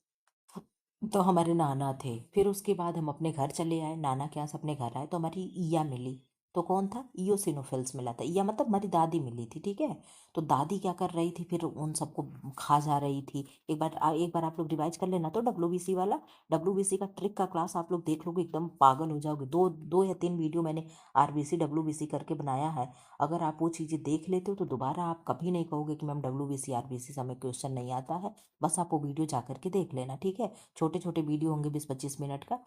तो हमारे नाना थे। फिर उसके बाद हम अपने घर चले आए, नाना के यहाँ से अपने घर आए तो हमारी ईया मिली। तो कौन था? ईओसिनोफिल्स मिला था। ईया मतलब हमारी दादी मिली थी, ठीक है। तो दादी क्या कर रही थी? फिर उन सबको खा जा रही थी। एक बार आप लोग रिवाइज कर लेना तो डब्ल्यूबीसी वाला, डब्ल्यूबीसी का ट्रिक का क्लास आप लोग देख लोगे, एकदम पागल हो जाओगे। दो दो या तीन वीडियो मैंने आरबीसी डब्ल्यूबीसी करके बनाया है। अगर आप वो चीज़ें देख लेते हो तो दोबारा आप कभी नहीं कहोगे कि मैम डब्ल्यूबीसी आरबीसी से हमें क्वेश्चन नहीं आता है। बस आप वो वीडियो जा करके देख लेना, ठीक है। छोटे छोटे वीडियो होंगे 20-25 मिनट का।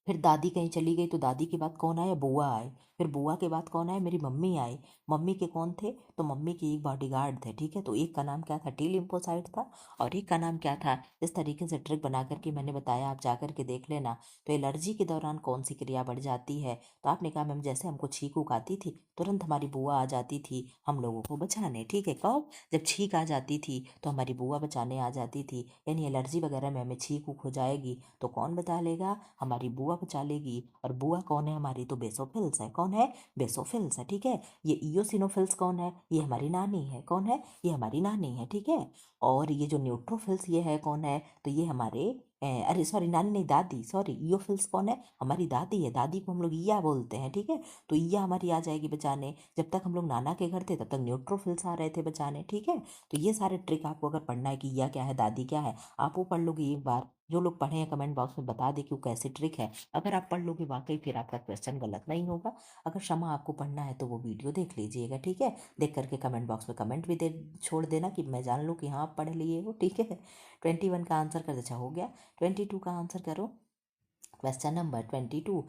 फिर दादी कहीं चली गई तो दादी के बाद कौन आया? बुआ आए। फिर बुआ के बाद कौन आए? मेरी मम्मी आई। मम्मी के कौन थे? तो मम्मी के एक बॉडीगार्ड थे, ठीक है। तो एक का नाम क्या था? टी लिम्फोसाइट था। और एक का नाम क्या था? इस तरीके से ट्रिक बना करके मैंने बताया, आप जा करके देख लेना। तो एलर्जी के दौरान कौन सी क्रिया बढ़ जाती है? तो आपने कहा मैम जैसे हमको छींक उक आती थी तुरंत हमारी बुआ आ जाती थी हम लोगों को बचाने, ठीक है। कब? जब छींक आ जाती थी तो हमारी बुआ बचाने आ जाती थी। यानी एलर्जी वगैरह में हमें छींक उक हो जाएगी तो कौन बचा लेगा? हमारी बुआ बचा लेगी। और बुआ कौन है हमारी? तो बेसोफिल्स है। कौन है? बेसोफिल्स है, ठीक है। ये इयोसिनोफिल्स कौन है? ये हमारी नानी है। कौन है? ये हमारी नानी है, ठीक है। और ये जो न्यूट्रोफिल्स ये है कौन है? तो ये हमारे अरे सॉरी नानी नहीं, दादी, सॉरी। इयोफिल्स कौन है? हमारी दादी है। दादी को हम लोग ईया बोलते हैं, ठीक है। तो ईया हमारी आ जाएगी बचाने। जब तक हम लोग नाना के घर थे तब तक न्यूट्रोफिल्स आ रहे थे बचाने, ठीक है। तो ये सारे ट्रिक आपको अगर पढ़ना है कि ईया क्या है, दादी क्या है, आप वो पढ़ लोगे एक बार। जो लोग पढ़े हैं कमेंट बॉक्स में बता दे कि वो कैसे ट्रिक है। अगर आप पढ़ लोगे वाकई फिर आपका क्वेश्चन गलत नहीं होगा। अगर क्षमा आपको पढ़ना है तो वो वीडियो देख लीजिएगा, ठीक है। देख करके कमेंट बॉक्स में कमेंट भी दे छोड़ देना कि मैं जान लूँ कि हाँ आप पढ़ लिए हो, ठीक है। 21 का आंसर कर। अच्छा हो गया। 22 का आंसर करो। Question number 22।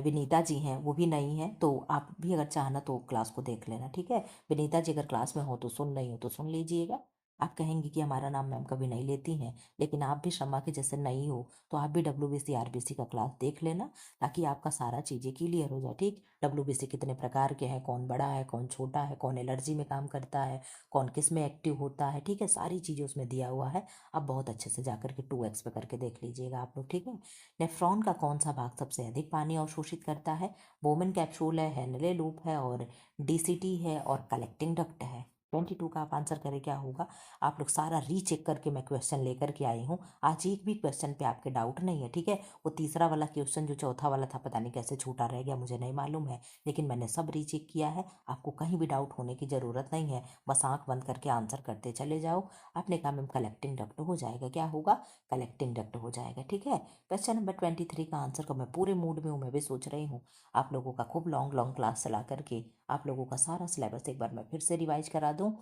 विनीता जी हैं, वो भी नहीं है तो आप भी अगर चाहना तो क्लास को देख लेना, ठीक है। विनीता जी अगर क्लास में हो तो सुन रही हो तो सुन लीजिएगा। आप कहेंगे कि हमारा नाम मैम कभी नहीं लेती हैं, लेकिन आप भी शर्मा के जैसे नहीं हो तो आप भी डब्ल्यूबीसी आरबीसी का क्लास देख लेना ताकि आपका सारा चीज़ें क्लियर हो जाए, ठीक। डब्ल्यूबीसी कितने प्रकार के हैं, कौन बड़ा है कौन छोटा है, कौन एलर्जी में काम करता है, कौन किस में एक्टिव होता है, ठीक है। सारी चीज़ें उसमें दिया हुआ है। आप बहुत अच्छे से जा करके 2x पे करके देख लीजिएगा आप लोग, ठीक है। नेफ्रॉन का कौन सा भाग सबसे अधिक पानी अवशोषित करता है? बोमेन कैप्सूल है, हेनले लूप है, और डीसीटी है, और कलेक्टिंग डक्ट है। 22 का आप आंसर करें क्या होगा? आप लोग सारा रीचेक करके मैं क्वेश्चन लेकर के आई हूँ। आज एक भी क्वेश्चन पे आपके डाउट नहीं है, ठीक है। वो तीसरा वाला क्वेश्चन जो चौथा वाला था पता नहीं कैसे छूटा रह गया, मुझे नहीं मालूम है, लेकिन मैंने सब रीचेक किया है। आपको कहीं भी डाउट होने की ज़रूरत नहीं है, बस आंख बंद करके आंसर करते चले जाओ। आपने कहा मैम कलेक्टिंग डक्ट हो जाएगा, क्या होगा? कलेक्टिंग डक्ट हो जाएगा, ठीक है। क्वेश्चन नंबर 23 का आंसर का मैं पूरे मूड में हूँ, मैं भी सोच रही हूँ आप लोगों का खूब लॉन्ग लॉन्ग क्लास चला करके आप लोगों का सारा सिलेबस एक बार मैं फिर से रिवाइज करा दूँ।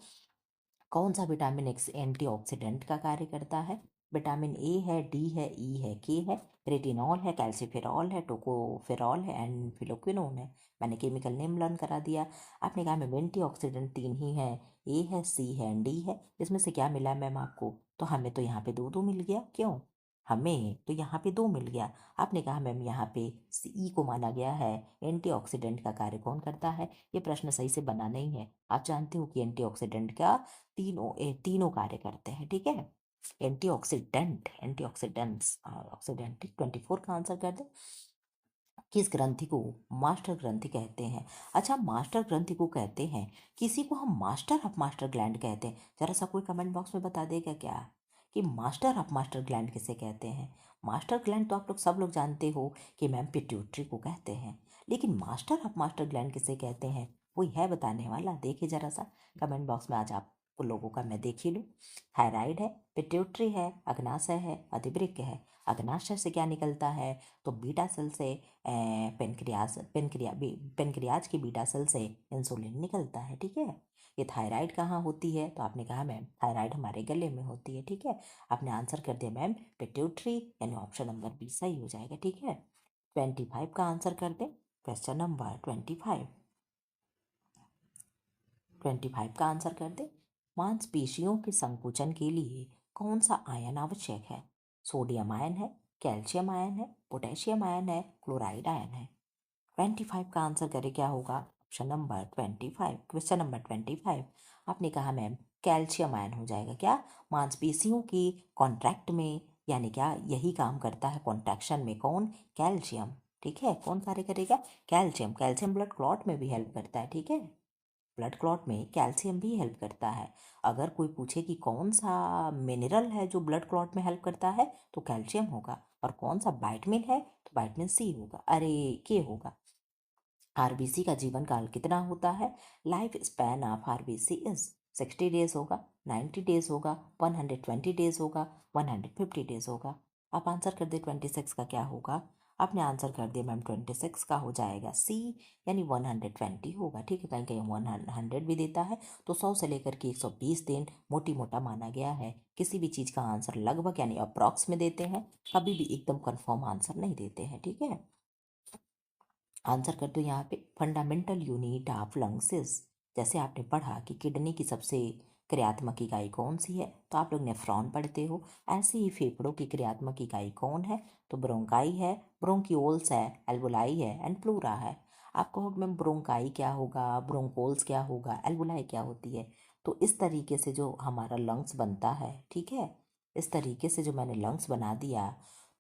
कौन सा विटामिन एक्स एंटीऑक्सीडेंट का कार्य करता है? विटामिन ए है, डी है, ई है, के है, रेटिनॉल है, कैल्सिफेरॉल है, टोकोफेरॉल है, एंड फिलोक्विनोन है। मैंने केमिकल नेम लर्न करा दिया। आपने कहा मैम एंटीऑक्सीडेंट तीन ही है, ए है, सी है, एंड डी है। इसमें से क्या मिला मैम आपको? तो हमें तो यहाँ पे दो दो मिल गया, क्यों? हमें तो यहाँ पे दो मिल गया। आपने कहा मैम यहाँ पे सी को माना गया है। एंटीऑक्सीडेंट का कार्य कौन करता है? ये प्रश्न सही से बना नहीं है। आप जानते हो कि एंटीऑक्सीडेंट का तीनों कार्य करते हैं, ठीक है। Antioxidants oxidant. 24 का आंसर कर दे। किस ग्रंथि को मास्टर ग्रंथि कहते हैं? अच्छा, मास्टर ग्रंथि को कहते हैं, किसी को हम मास्टर ऑफ मास्टर ग्लैंड कहते हैं। जरा सा कोई कमेंट बॉक्स में बता देगा क्या कि मास्टर ऑफ मास्टर ग्लैंड किसे कहते हैं? मास्टर ग्लैंड तो आप लोग सब लोग जानते हो कि मैम पिट्यूटरी को कहते हैं, लेकिन मास्टर ऑफ मास्टर ग्लैंड किसे कहते हैं? कोई है बताने वाला? देखिए जरा सा कमेंट बॉक्स में, आज आप लोगों का मैं देख ही लूँ। थायराइड है, पिट्यूटरी है, अग्नाशय है, अधिवृक्क है। अग्नाशय से क्या निकलता है? तो बीटा सेल से पेनक्रियाज की बीटा सेल से इंसुलिन निकलता है, ठीक है। ये थायराइड कहाँ होती है? तो आपने कहा मैम थायराइड हमारे गले में होती है, ठीक है। आपने आंसर कर दिया मैम पिट्यूटरी, यानी ऑप्शन नंबर बी सही हो जाएगा, ठीक है। 25 का आंसर कर दे। Question number 25। 25 का आंसर कर दे। मांसपेशियों के संकुचन के लिए कौन सा आयन आवश्यक है? सोडियम आयन है, कैल्शियम आयन है, पोटेशियम आयन है, क्लोराइड आयन है। 25 का आंसर करें क्या होगा? Option number 25, question number 25। आपने कहा मैम कैल्शियम आयन हो जाएगा, क्या? मांसपेशियों की कॉन्ट्रैक्ट में यानी क्या, यही काम करता है कॉन्ट्रैक्शन में कौन, कैल्शियम। ठीक है, कौन कार्य करेगा, कैल्शियम। कैल्शियम ब्लड क्लॉट में भी हेल्प करता है। ठीक है, ब्लड क्लॉट में कैल्शियम भी हेल्प करता है। अगर कोई पूछे कि कौन सा मिनरल है जो ब्लड क्लॉट में हेल्प करता है, तो कैल्शियम होगा। और कौन सा विटामिन है, तो विटामिन सी होगा, अरे के होगा। आरबीसी का जीवन काल कितना होता है, life span of RBC is 60 days होगा, 90 डेज होगा, 120 डेज होगा, 150 डेज होगा। आप आंसर कर दे 26 का क्या होगा। आपने आंसर कर दिया मैम, 26 का हो जाएगा सी, यानी 120 होगा। ठीक है, कहीं कहीं 100 भी देता है, तो 100 से लेकर के 120 दिन मोटी मोटा माना गया है। किसी भी चीज़ का आंसर लगभग यानी अप्रॉक्स में देते हैं, कभी भी एकदम कंफर्म आंसर नहीं देते हैं। ठीक है, आंसर कर दो यहाँ पे, fundamental unit of lungs is, जैसे आपने पढ़ा कि किडनी की सबसे क्रियात्मक इकाई कौन सी है, तो आप लोग नेफ्रॉन पढ़ते हो। ऐसे ही फेफड़ों की क्रियात्मक इकाई कौन है, तो ब्रोंकाई है, ब्रोंक्यूल्स है, एल्वोलाई है एंड प्लूरा है। आप कहोगे मैम ब्रोंकाई क्या होगा, ब्रोंकोल्स क्या होगा, एल्वोलाई क्या होती है। तो इस तरीके से जो हमारा लंग्स बनता है, ठीक है, इस तरीके से जो मैंने लंग्स बना दिया,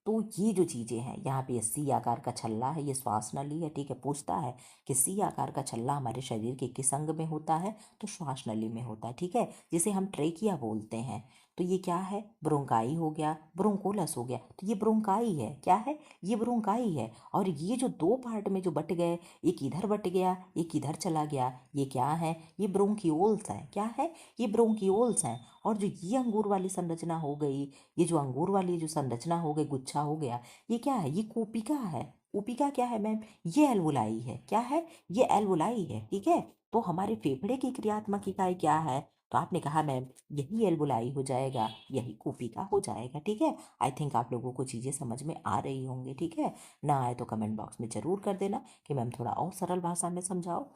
तो ये जो चीज़ें हैं यहाँ पे, ये सी आकार का छल्ला है, ये श्वास नली है। ठीक है, पूछता है कि सी आकार का छल्ला हमारे शरीर के किस अंग में होता है, तो श्वास नली में होता है। ठीक है, जिसे हम ट्रेकिया बोलते हैं। तो ये क्या है, ब्रोंकाई हो गया, ब्रोंकोलस हो गया, तो ये ब्रोंकाई है। क्या है, ये ब्रोंकाई है। और ये जो दो पार्ट में जो बट गए, एक इधर बट गया, एक इधर चला गया, ये क्या है, ये ब्रोंकियोल्स हैं। क्या है, ये ब्रोंकियोल्स हैं। और जो ये अंगूर वाली संरचना हो गई, ये जो अंगूर वाली जो संरचना हो गई, गुच्छा हो गया, ये क्या है, ये कूपिका है। कूपिका क्या है मैम, ये एल्वोलाई है। क्या है, ये एल्वोलाई है। ठीक है, तो हमारे फेफड़े की क्रियात्मक इकाई क्या है, तो आपने कहा मैम यही एल्वोलाई हो जाएगा, यही कूपिका हो जाएगा। ठीक है, आई थिंक आप लोगों को चीज़ें समझ में आ रही होंगी। ठीक है, ना आए तो कमेंट बॉक्स में ज़रूर कर देना कि मैम थोड़ा और सरल भाषा में समझाओ।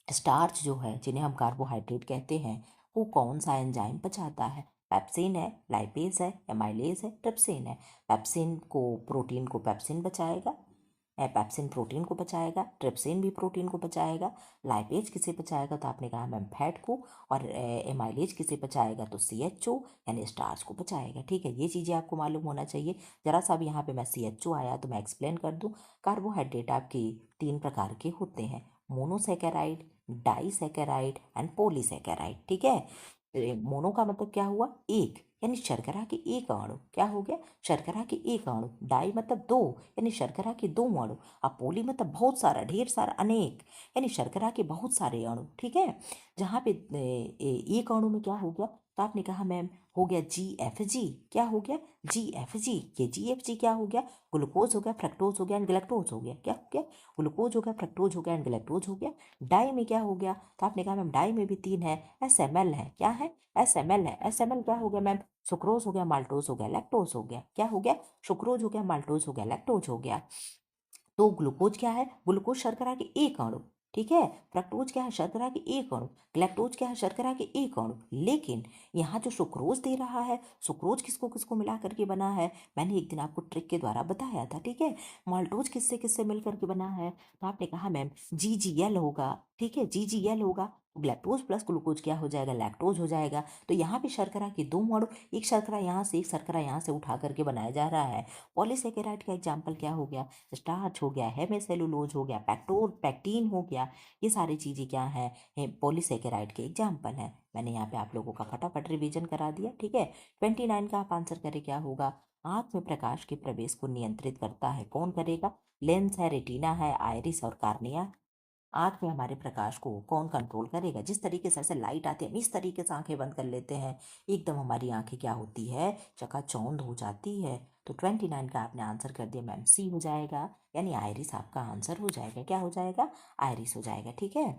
स्टार्च जो है, जिन्हें हम कार्बोहाइड्रेट कहते हैं, वो कौन सा एंजाइम पचाता है, पेप्सिन है, लाइपेज है, एमाइलेज है, ट्रिप्सिन है। पेप्सिन को, प्रोटीन को पेप्सिन बचाएगा, पेप्सिन प्रोटीन को बचाएगा, ट्रिप्सिन भी प्रोटीन को बचाएगा। लाइपेज किसे बचाएगा, तो आपने कहा मैम फैट को। और एमाइलेज किसे बचाएगा, तो CHO यानी स्टार्च को बचाएगा। ठीक है, ये चीज़ें आपको मालूम होना चाहिए। जरा सा भी यहाँ पे मैं CHO आया तो मैं एक्सप्लेन कर दूँ। कार्बोहाइड्रेट आपके 3 प्रकार के होते हैं, मोनोसेकेराइड, डाइसेकेराइड एंड पॉलीसेकेराइड। ठीक है, मोनो का मतलब क्या हुआ, एक, यानी शर्करा के एक अणु। क्या हो गया, शर्करा के एक अणु। डाई मतलब दो, यानी शर्करा के दो अणु। अब पोली मतलब बहुत सारा, ढेर सारा, अनेक, यानी शर्करा के बहुत सारे अणु। ठीक है, जहाँ पे एक अणु में क्या हो गया, तो आपने कहा मैम हो गया GFG। क्या हो गया, GFG। ये GFG क्या हो गया, ग्लूकोज हो गया, फ्रक्टोज हो गया एंड गलेक्टोज हो गया। क्या हो गया, ग्लूकोज हो गया, फ्रक्टोज हो गया एंड गलेक्टोज हो गया। डाई में क्या हो गया, तो आपने कहा मैम डाई में भी 3 है, SML है। क्या है, SML है। SML क्या हो गया मैम, सुक्रोज हो गया, माल्टोज हो गया, लैक्टोज हो गया। क्या हो गया, सुक्रोज हो गया, माल्टोज हो गया, लैक्टोज हो गया। तो ग्लूकोज क्या है, ग्लूकोज शर्करा के एक अणु। ठीक है, फ्रक्टोज क्या है, शर्करा के एक अणु। ग्लैक्टोज क्या है, शर्करा के एक अणु। लेकिन यहाँ जो सुक्रोज दे रहा है, सुक्रोज किसको किसको मिला करके बना है, मैंने एक दिन आपको ट्रिक के द्वारा बताया था। ठीक है, माल्टोज किससे किससे मिल करके बना है, तो आपने कहा मैम GGL होगा। ठीक है, GGL होगा। ग्लैक्टोज प्लस ग्लूकोज क्या हो जाएगा, लैक्टोज हो जाएगा। तो यहाँ पे शर्करा के दो अणु, एक शर्करा यहाँ से, एक शर्करा यहाँ से उठा करके बनाया जा रहा है। पॉलीसेकेराइड का एग्जाम्पल क्या हो गया, स्टार्च हो गया, हेमेसेलुलोज हो गया, पैक्टीन हो गया। ये सारी चीज़ें क्या हैं, पॉलीसेकेराइड के एग्जाम्पल हैं। मैंने यहाँ पे आप लोगों का फटाफट रिवीजन करा दिया। ठीक है, 29 का आप आंसर करें, क्या होगा, आंख में प्रकाश के प्रवेश को नियंत्रित करता है कौन करेगा, लेंस है, रेटिना है, आयरिस और कार्निया। आंख में हमारे प्रकाश को कौन कंट्रोल करेगा, जिस तरीके से ऐसे लाइट आती है, हम इस तरीके से आंखें बंद कर लेते हैं, एकदम हमारी आंखें क्या होती है, चकाचौंध हो जाती है। तो 29 का आपने आंसर कर दिया मैम, सी हो जाएगा, यानी आयरिस आपका आंसर हो जाएगा। क्या हो जाएगा, आयरिस हो जाएगा। ठीक है,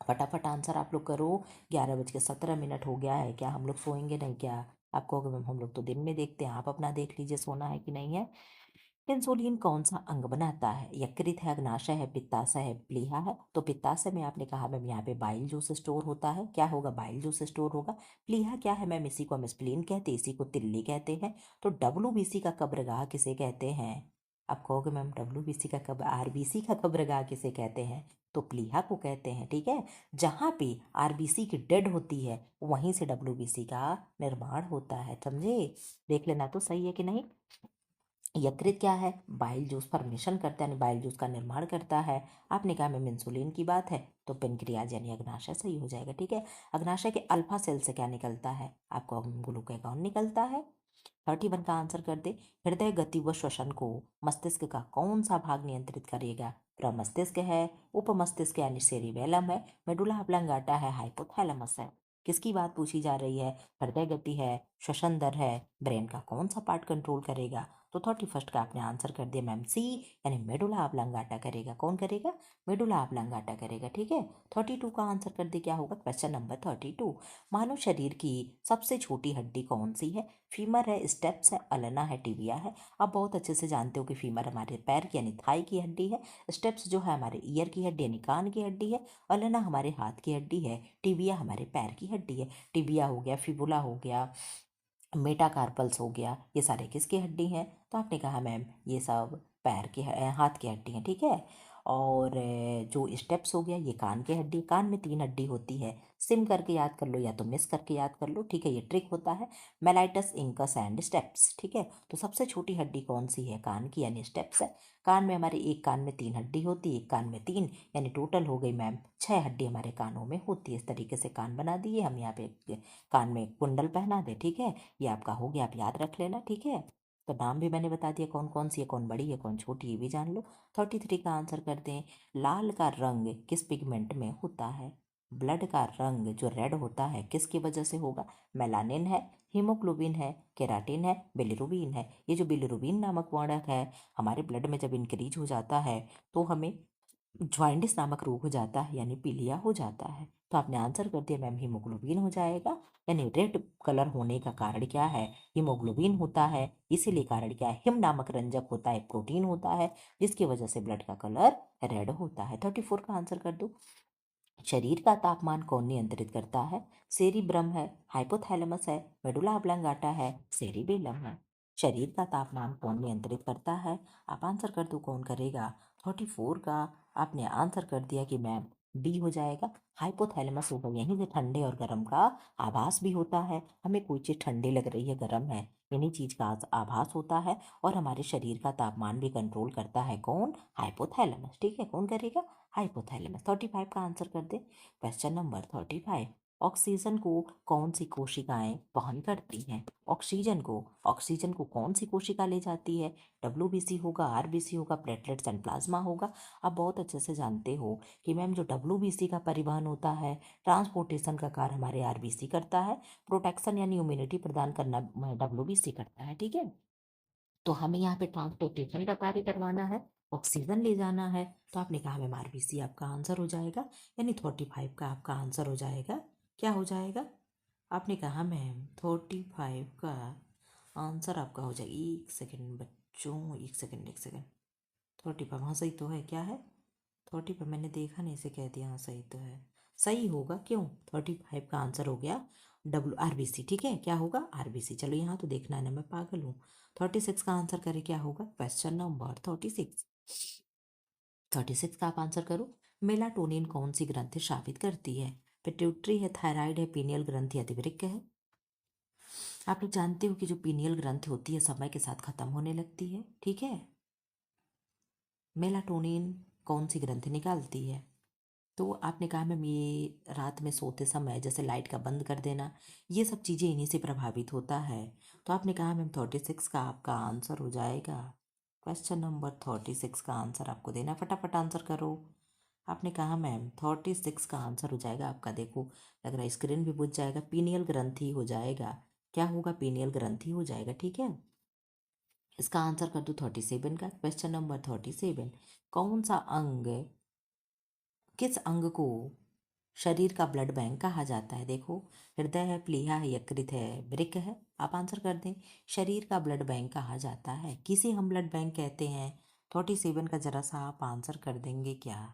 फटाफट आंसर आप लोग करो। 11:17 हो गया है, क्या हम लोग सोएंगे नहीं क्या। आप कहोगे मैम हम लोग तो दिन में देखते हैं, आप अपना देख लीजिए सोना है कि नहीं है। इंसुलिन कौन सा अंग बनाता है, यकृत है, अग्नाशय है, पित्ताशय है, प्लीहा है। तो पित्ताशय में आपने कहा मैम यहाँ पे बाइल जूस स्टोर होता है। क्या होगा, बाइल जूस स्टोर होगा। प्लीहा क्या है मैम, इसी को हम स्प्लीन कहते हैं, इसी को तिल्ली कहते हैं। तो WBC का कब्रगाह किसे कहते हैं, आप कहोगे मैम WBC का कब, RBC का कब्रगाह किसे कहते हैं, तो प्लीहा को कहते हैं। ठीक है, जहाँ पे आरबीसी की डेड होती है वहीं से डब्ल्यूबीसी का निर्माण होता है। समझे? देख लेना तो सही है कि नहीं। यकृत क्या है? बाइल जूस फॉर्मेशन करता है, यानी बाइल जूस का निर्माण करता है। आपने कहा मैम इंसुलिन की बात है तो पेनक्रियाज यानी अग्नाशय सही हो जाएगा। ठीक है, अग्नाशय के अल्फा सेल से क्या निकलता है? आपको ग्लूकागॉन निकलता है। 31 का आंसर कर दे। हृदय गति व श्वसन को मस्तिष्क का कौन सा भाग नियंत्रित करेगा? प्रमस्तिष्क है, उपमस्तिष्क यानी सेरिबेलम है, मेडुला ऑब्लांगाटा है, हाइपोथैलेमस है। किसकी बात पूछी जा रही है? हृदय गति है, श्वसन दर है, ब्रेन का कौन सा पार्ट कंट्रोल करेगा? तो 31 का आपने आंसर कर दिया मैम सी, यानी मेडुला ऑब्लांगाटा करेगा। कौन करेगा? मेडुला ऑब्लांगाटा करेगा। ठीक है, 32 का आंसर कर दे। क्या होगा? Question number 32। मानव शरीर की सबसे छोटी हड्डी कौन सी है? फीमर है, स्टेप्स है, अलेना है, टिबिया है। आप बहुत अच्छे से जानते हो कि फीमर हमारे पैर की यानी थाई की हड्डी है, स्टेप्स जो है हमारे ईयर की हड्डी यानी कान की हड्डी है, अलेना हमारे हाथ की हड्डी है, टिबिया हमारे पैर की हड्डी है। टिबिया हो गया, फिबुला हो गया, मेटाकार्पल्स हो गया, ये सारे किसकी हड्डी हैं? तो आपने कहा मैम ये सब पैर की हाथ की हड्डी हैं। ठीक है, और जो स्टेप्स हो गया ये कान की हड्डी। कान में 3 हड्डी होती है, सिम करके याद कर लो या तो मिस करके याद कर लो। ठीक है, ये ट्रिक होता है। Mellitus, incus and steps. ठीक है, तो सबसे छोटी हड्डी कौन सी है? कान की यानी स्टेप्स है। कान में हमारे एक कान में 3 हड्डी होती है, एक कान में 3, यानी टोटल हो गई मैम 6 हड्डी हमारे कानों में होती है। इस तरीके से कान बना दिए हम। यहाँ पे कान में कुंडल पहना दे। ठीक है, ये आपका हो गया, आप याद रख लेना। ठीक है, तो नाम भी मैंने बता दिया कौन कौन सी है, कौन बड़ी है कौन छोटी, ये भी जान लो। 33 का आंसर कर दें। लाल का रंग किस पिगमेंट में होता है? ब्लड का रंग जो रेड होता है किसकी वजह से होगा? मेलानिन है, हीमोग्लोबिन है, केराटिन है, बिलिरुबिन है। ये जो बिलिरुबिन नामक वर्णक है हमारे ब्लड में जब इंक्रीज हो जाता है तो हमें ज्वाइंटिस नामक रोग हो जाता है, यानी पीलिया हो जाता है। तो आपने आंसर कर दिया मैम हीमोग्लोबिन हो जाएगा। यानी रेड कलर होने का कारण क्या है? हीमोग्लोबिन होता है। इसीलिए कारण क्या है? हिम नामक रंजक होता है, प्रोटीन होता है, जिसकी वजह से ब्लड का कलर रेड होता है। 34 का आंसर कर दो। शरीर का तापमान कौन नियंत्रित करता है? सेरिब्रम है, हाइपोथैलेमस है, मेडुला ऑब्लांगाटा है, सेरिबेलम है। शरीर का तापमान कौन नियंत्रित करता है? आप आंसर कर दो कौन करेगा? 34 का आपने आंसर कर दिया कि मैम डी हो जाएगा, हाइपोथैलेमस होगा। यहीं से ठंडे और गर्म का आभास भी होता है। हमें कोई चीज़ ठंडी लग रही है, गर्म है, इन्हीं चीज़ का आभास होता है। और हमारे शरीर का तापमान भी कंट्रोल करता है कौन? हाइपोथैलेमस। ठीक है, कौन करेगा? हाइपोथैलेमस। 35 का आंसर कर दे। Question number 35। ऑक्सीजन को कौन सी कोशिकाएं वहन करती हैं? ऑक्सीजन को कौन सी कोशिका ले जाती है? डब्ल्यूबीसी होगा, आरबीसी होगा, प्लेटलेट्स एंड प्लाज्मा होगा। आप बहुत अच्छे से जानते हो कि मैम जो डब्ल्यूबीसी का परिवहन होता है, ट्रांसपोर्टेशन का कार्य हमारे आरबीसी करता है, प्रोटेक्शन यानी इम्यूनिटी प्रदान करना डब्ल्यूबीसी करता है। ठीक है, तो हमें यहाँ पे ट्रांसपोर्टेशन का कार्य करवाना है, ऑक्सीजन ले जाना है। तो आपने कहा मैम आरबीसी आपका आंसर हो जाएगा, यानी 35 का आपका आंसर हो जाएगा। क्या हो जाएगा? आपने कहा मैम 35 का आंसर आपका हो जाएगा। एक सेकेंड बच्चों, एक सेकेंड, एक सेकेंड। 35 हाँ सही तो है। क्या है? 35 मैंने देखा नहीं, इसे कह दिया। हाँ सही तो है, सही होगा। क्यों? 35 का आंसर हो गया डब्ल्यू आरबीसी। ठीक है, क्या होगा? आरबीसी। चलो यहाँ तो देखना है ना, मैं पागल हूँ। 36 का आंसर करें, क्या होगा? Question number 36। 36 का आप आंसर करो। मेलाटोनिन कौन सी ग्रंथि स्रावित करती है? पिट्यूटरी है, थायराइड है, पीनियल ग्रंथि, अधिवृक्क है। आप लोग जानते हो कि जो पीनियल ग्रंथि होती है समय के साथ खत्म होने लगती है। ठीक है, मेलाटोनिन कौन सी ग्रंथि निकालती है? तो आपने कहा मैम ये रात में सोते समय जैसे लाइट का बंद कर देना, ये सब चीज़ें इन्हीं से प्रभावित होता है। तो आपने कहा मैम 36 का आपका आंसर हो जाएगा। क्वेश्चन नंबर 36 का आंसर आपको देना, फटाफट आंसर करो। आपने कहा मैम 36 का आंसर हो जाएगा आपका, देखो लग रहा है स्क्रीन भी बुझ जाएगा, पीनियल ग्रंथि हो जाएगा। क्या होगा? पीनियल ग्रंथि हो जाएगा। ठीक है, इसका आंसर कर दो 37 का। Question number 37। कौन सा अंग, किस अंग को शरीर का ब्लड बैंक कहा जाता है? देखो, हृदय है, प्लीहा है, यकृत है, वृक्क है। आप आंसर कर दें। शरीर का ब्लड बैंक कहा जाता है, किसे हम ब्लड बैंक कहते हैं? 37 का जरा सा आप आंसर कर देंगे क्या?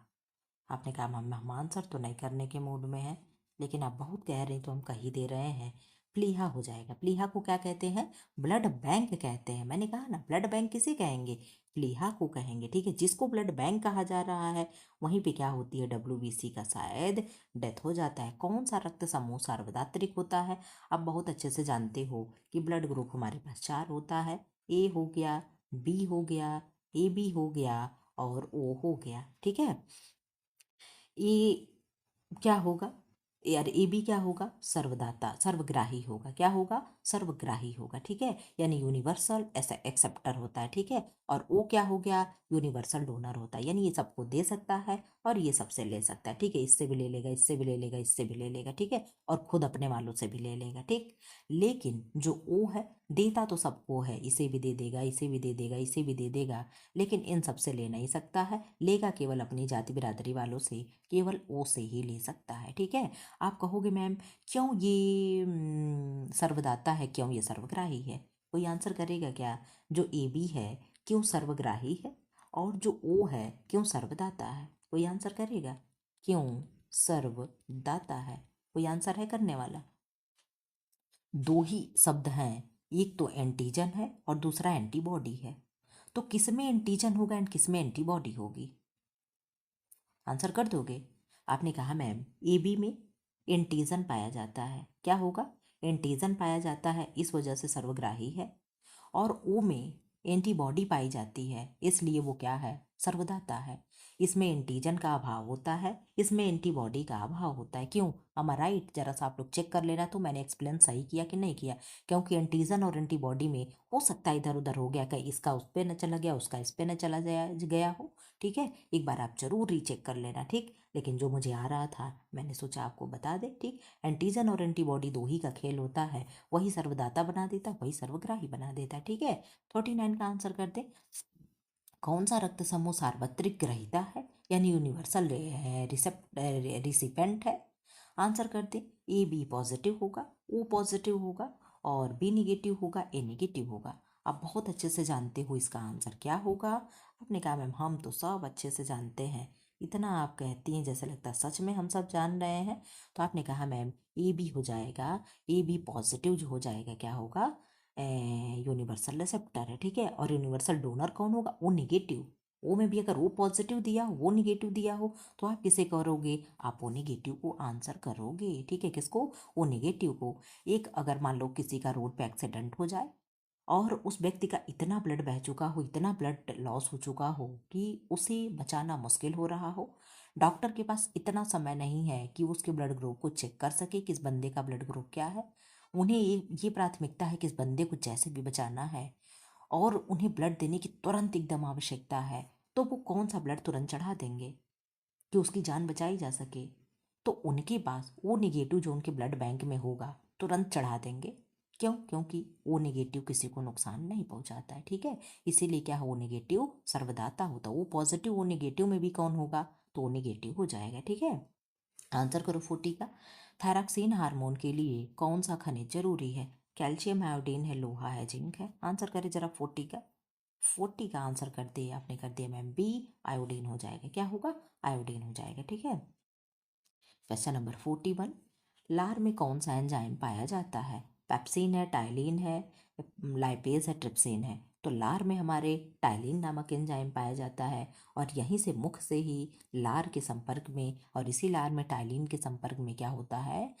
आपने कहा हम आंसर तो नहीं करने के मूड में हैं, लेकिन आप बहुत कह रहे हैं तो हम कह ही दे रहे हैं। प्लीहा हो जाएगा। प्लीहा को क्या कहते हैं? ब्लड बैंक कहते हैं। मैंने कहा ना, ब्लड बैंक किसे कहेंगे? प्लीहा को कहेंगे। ठीक है, जिसको ब्लड बैंक कहा जा रहा है वहीं पे क्या होती है? WBC का शायद डेथ हो जाता है। कौन सा रक्त समूह सार्वधात्रिक होता है? अब बहुत अच्छे से जानते हो कि ब्लड ग्रुप हमारे पास 4 होता है। ए हो गया, बी हो गया, AB हो गया और O हो गया। ठीक है, ए क्या होगा यार? AB क्या होगा? सर्वदाता, सर्वग्राही होगा। क्या होगा? सर्वग्राही होगा। ठीक है, यानी यूनिवर्सल ऐसा एक्सेप्टर होता है। ठीक है, और O क्या हो गया? यूनिवर्सल डोनर होता है, यानी ये सबको दे सकता है और ये सबसे ले सकता है। ठीक है, इससे भी ले लेगा, इससे भी ले लेगा, इससे भी ले लेगा। ठीक है, और खुद अपने वालों से भी ले लेगा। ठीक, लेकिन जो O है, देता तो सबको है, इसे भी दे देगा, इसे भी दे देगा, इसे भी दे देगा, लेकिन इन सबसे ले नहीं सकता है। लेगा केवल अपनी जाति बिरादरी वालों से, केवल O से ही ले सकता है। ठीक है, आप कहोगे मैम क्यों ये सर्वदाता है, क्यों ये सर्वग्राही है? कोई आंसर करेगा क्या? जो AB है क्यों सर्वग्राही है, और जो O है क्यों सर्वदाता है? कोई आंसर करेगा? क्यों सर्वदाता है? कोई आंसर है करने वाला? दो ही शब्द हैं, एक तो एंटीजन है और दूसरा एंटीबॉडी है। तो किसमें एंटीजन होगा एंड किसमें एंटीबॉडी होगी? आंसर कर दोगे? आपने कहा मैम AB में एंटीजन पाया जाता है। क्या होगा? एंटीजन पाया जाता है, इस वजह से सर्वग्राही है। और O में एंटीबॉडी पाई जाती है, इसलिए वो क्या है? सर्वदाता है। इसमें एंटीजन का अभाव होता है, इसमें एंटीबॉडी का अभाव होता है। क्यों? अमा राइट? जरा सा आप लोग चेक कर लेना तो मैंने एक्सप्लेन सही किया कि नहीं किया। क्योंकि एंटीजन और एंटीबॉडी में हो सकता है इधर उधर हो गया, कहीं इसका उस पर न चला गया, उसका इस पर न चला गया हो। ठीक है, एक बार आप जरूर रीचेक कर लेना। ठीक, लेकिन जो मुझे आ रहा था मैंने सोचा आपको बता दे। ठीक, एंटीजन और एंटीबॉडी दो ही का खेल होता है, वही सर्वदाता बना देता, वही सर्वग्राही बना देता। ठीक है, 39 का आंसर कर दे। कौन सा रक्त समूह सार्वत्रिक ग्रहीता है, यानी यूनिवर्सल रिसिपेंट है? आंसर कर दे। AB पॉजिटिव होगा, O पॉजिटिव होगा और B निगेटिव होगा, A निगेटिव होगा। आप बहुत अच्छे से जानते हो इसका आंसर क्या होगा। आपने कहा मैम हम तो सब अच्छे से जानते हैं, इतना आप कहती हैं जैसे लगता है सच में हम सब जान रहे हैं। तो आपने कहा मैम AB हो जाएगा, AB पॉजिटिव जो हो जाएगा क्या होगा? यूनिवर्सल रिसेप्टर है। ठीक है, और यूनिवर्सल डोनर कौन होगा? O negative. O में भी अगर O पॉजिटिव दिया हो, वो निगेटिव दिया हो, तो आप किसे करोगे? आप O निगेटिव को आंसर करोगे। ठीक है, किसको? O निगेटिव को। एक अगर मान लो किसी का रोड पे एक्सीडेंट हो जाए और उस व्यक्ति का इतना ब्लड बह चुका हो, इतना ब्लड लॉस हो चुका हो कि उसे बचाना मुश्किल हो रहा हो, डॉक्टर के पास इतना समय नहीं है कि उसके ब्लड ग्रुप को चेक कर सके कि इस बंदे का ब्लड ग्रुप क्या है। उन्हें ये प्राथमिकता है कि इस बंदे को जैसे भी बचाना है और उन्हें ब्लड देने की तुरंत एकदम आवश्यकता है। तो वो कौन सा ब्लड तुरंत चढ़ा देंगे कि उसकी जान बचाई जा सके? तो उनके पास ओ निगेटिव जो उनके ब्लड बैंक में होगा तुरंत चढ़ा देंगे। क्यों? क्योंकि ओ निगेटिव किसी को नुकसान नहीं पहुंचाता है। ठीक है, इसीलिए क्या है? ओ निगेटिव सर्वदाता होता है। ओ पॉजिटिव ओ निगेटिव में भी कौन होगा? तो ओ निगेटिव हो जाएगा। ठीक है, आंसर करो 40 का। थायरॉक्सिन हार्मोन के लिए कौन सा खनिज जरूरी है? कैल्शियम, आयोडीन है, लोहा है, जिंक है? आंसर करे जरा 40 का। 40 का आंसर कर दिए आपने, कर दिया मैम B, आयोडीन हो जाएगा। क्या होगा? आयोडीन हो जाएगा। ठीक है, क्वेश्चन नंबर 41। लार में कौन सा एंजाइम पाया जाता है? पेप्सिन है, टाइलिन है, लाइपेज है, ट्रिप्सिन है? तो लार में हमारे टाइलिन नामक एंजाइम पाया जाता है और यहीं से मुख से ही लार के संपर्क में और इसी लार में टाइलिन के संपर्क में क्या होता है?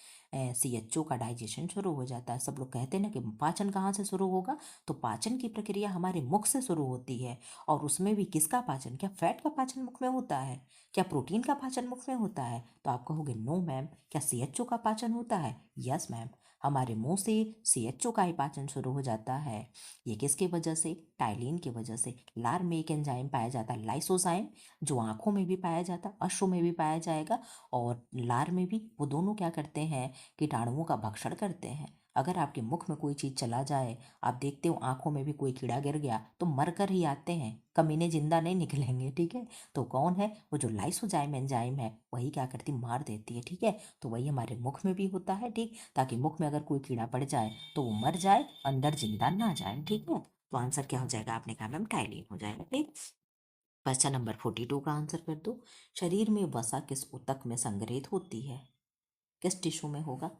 CHO का डाइजेशन शुरू हो जाता है। सब लोग कहते हैं ना कि पाचन कहाँ से शुरू होगा? तो पाचन की प्रक्रिया हमारे मुख से शुरू होती है। और उसमें भी किसका पाचन? क्या फैट का पाचन मुख में होता है? क्या प्रोटीन का पाचन मुख में होता है? तो आप कहोगे नो मैम। क्या CHO का पाचन होता है? यस मैम, हमारे मुंह से CHO का ही पाचन शुरू हो जाता है। ये किसकी वजह से? टाइलिन की वजह से। लार में एक एंजाइम पाया जाता है लाइसोजाइम, जो आंखों में भी पाया जाता है, अश्रु में भी पाया जाएगा, और लार में भी। वो दोनों क्या करते हैं? कीटाणुओं का भक्षण करते हैं। अगर आपके मुख में कोई चीज चला जाए, आप देखते हो आंखों में भी कोई कीड़ा गिर गया तो मर कर ही आते हैं, कमीने जिंदा नहीं निकलेंगे। ठीक है, तो कौन है वो? जो लाइसोजाइम एंजाइम है वही क्या करती? मार देती है। ठीक है, तो वही हमारे मुख में भी होता है। ठीक, ताकि मुख में अगर कोई कीड़ा पड़ जाए तो वो मर जाए, अंदर जिंदा ना जाए। ठीक है, तो आंसर क्या हो जाएगा? आपने कहा मैम टाइलिन हो जाएगा। ठीक, क्वेश्चन नंबर 42 का आंसर कर दो। शरीर में वसा किस ऊतक में संग्रहित होती है? किस टिश्यू में होगा?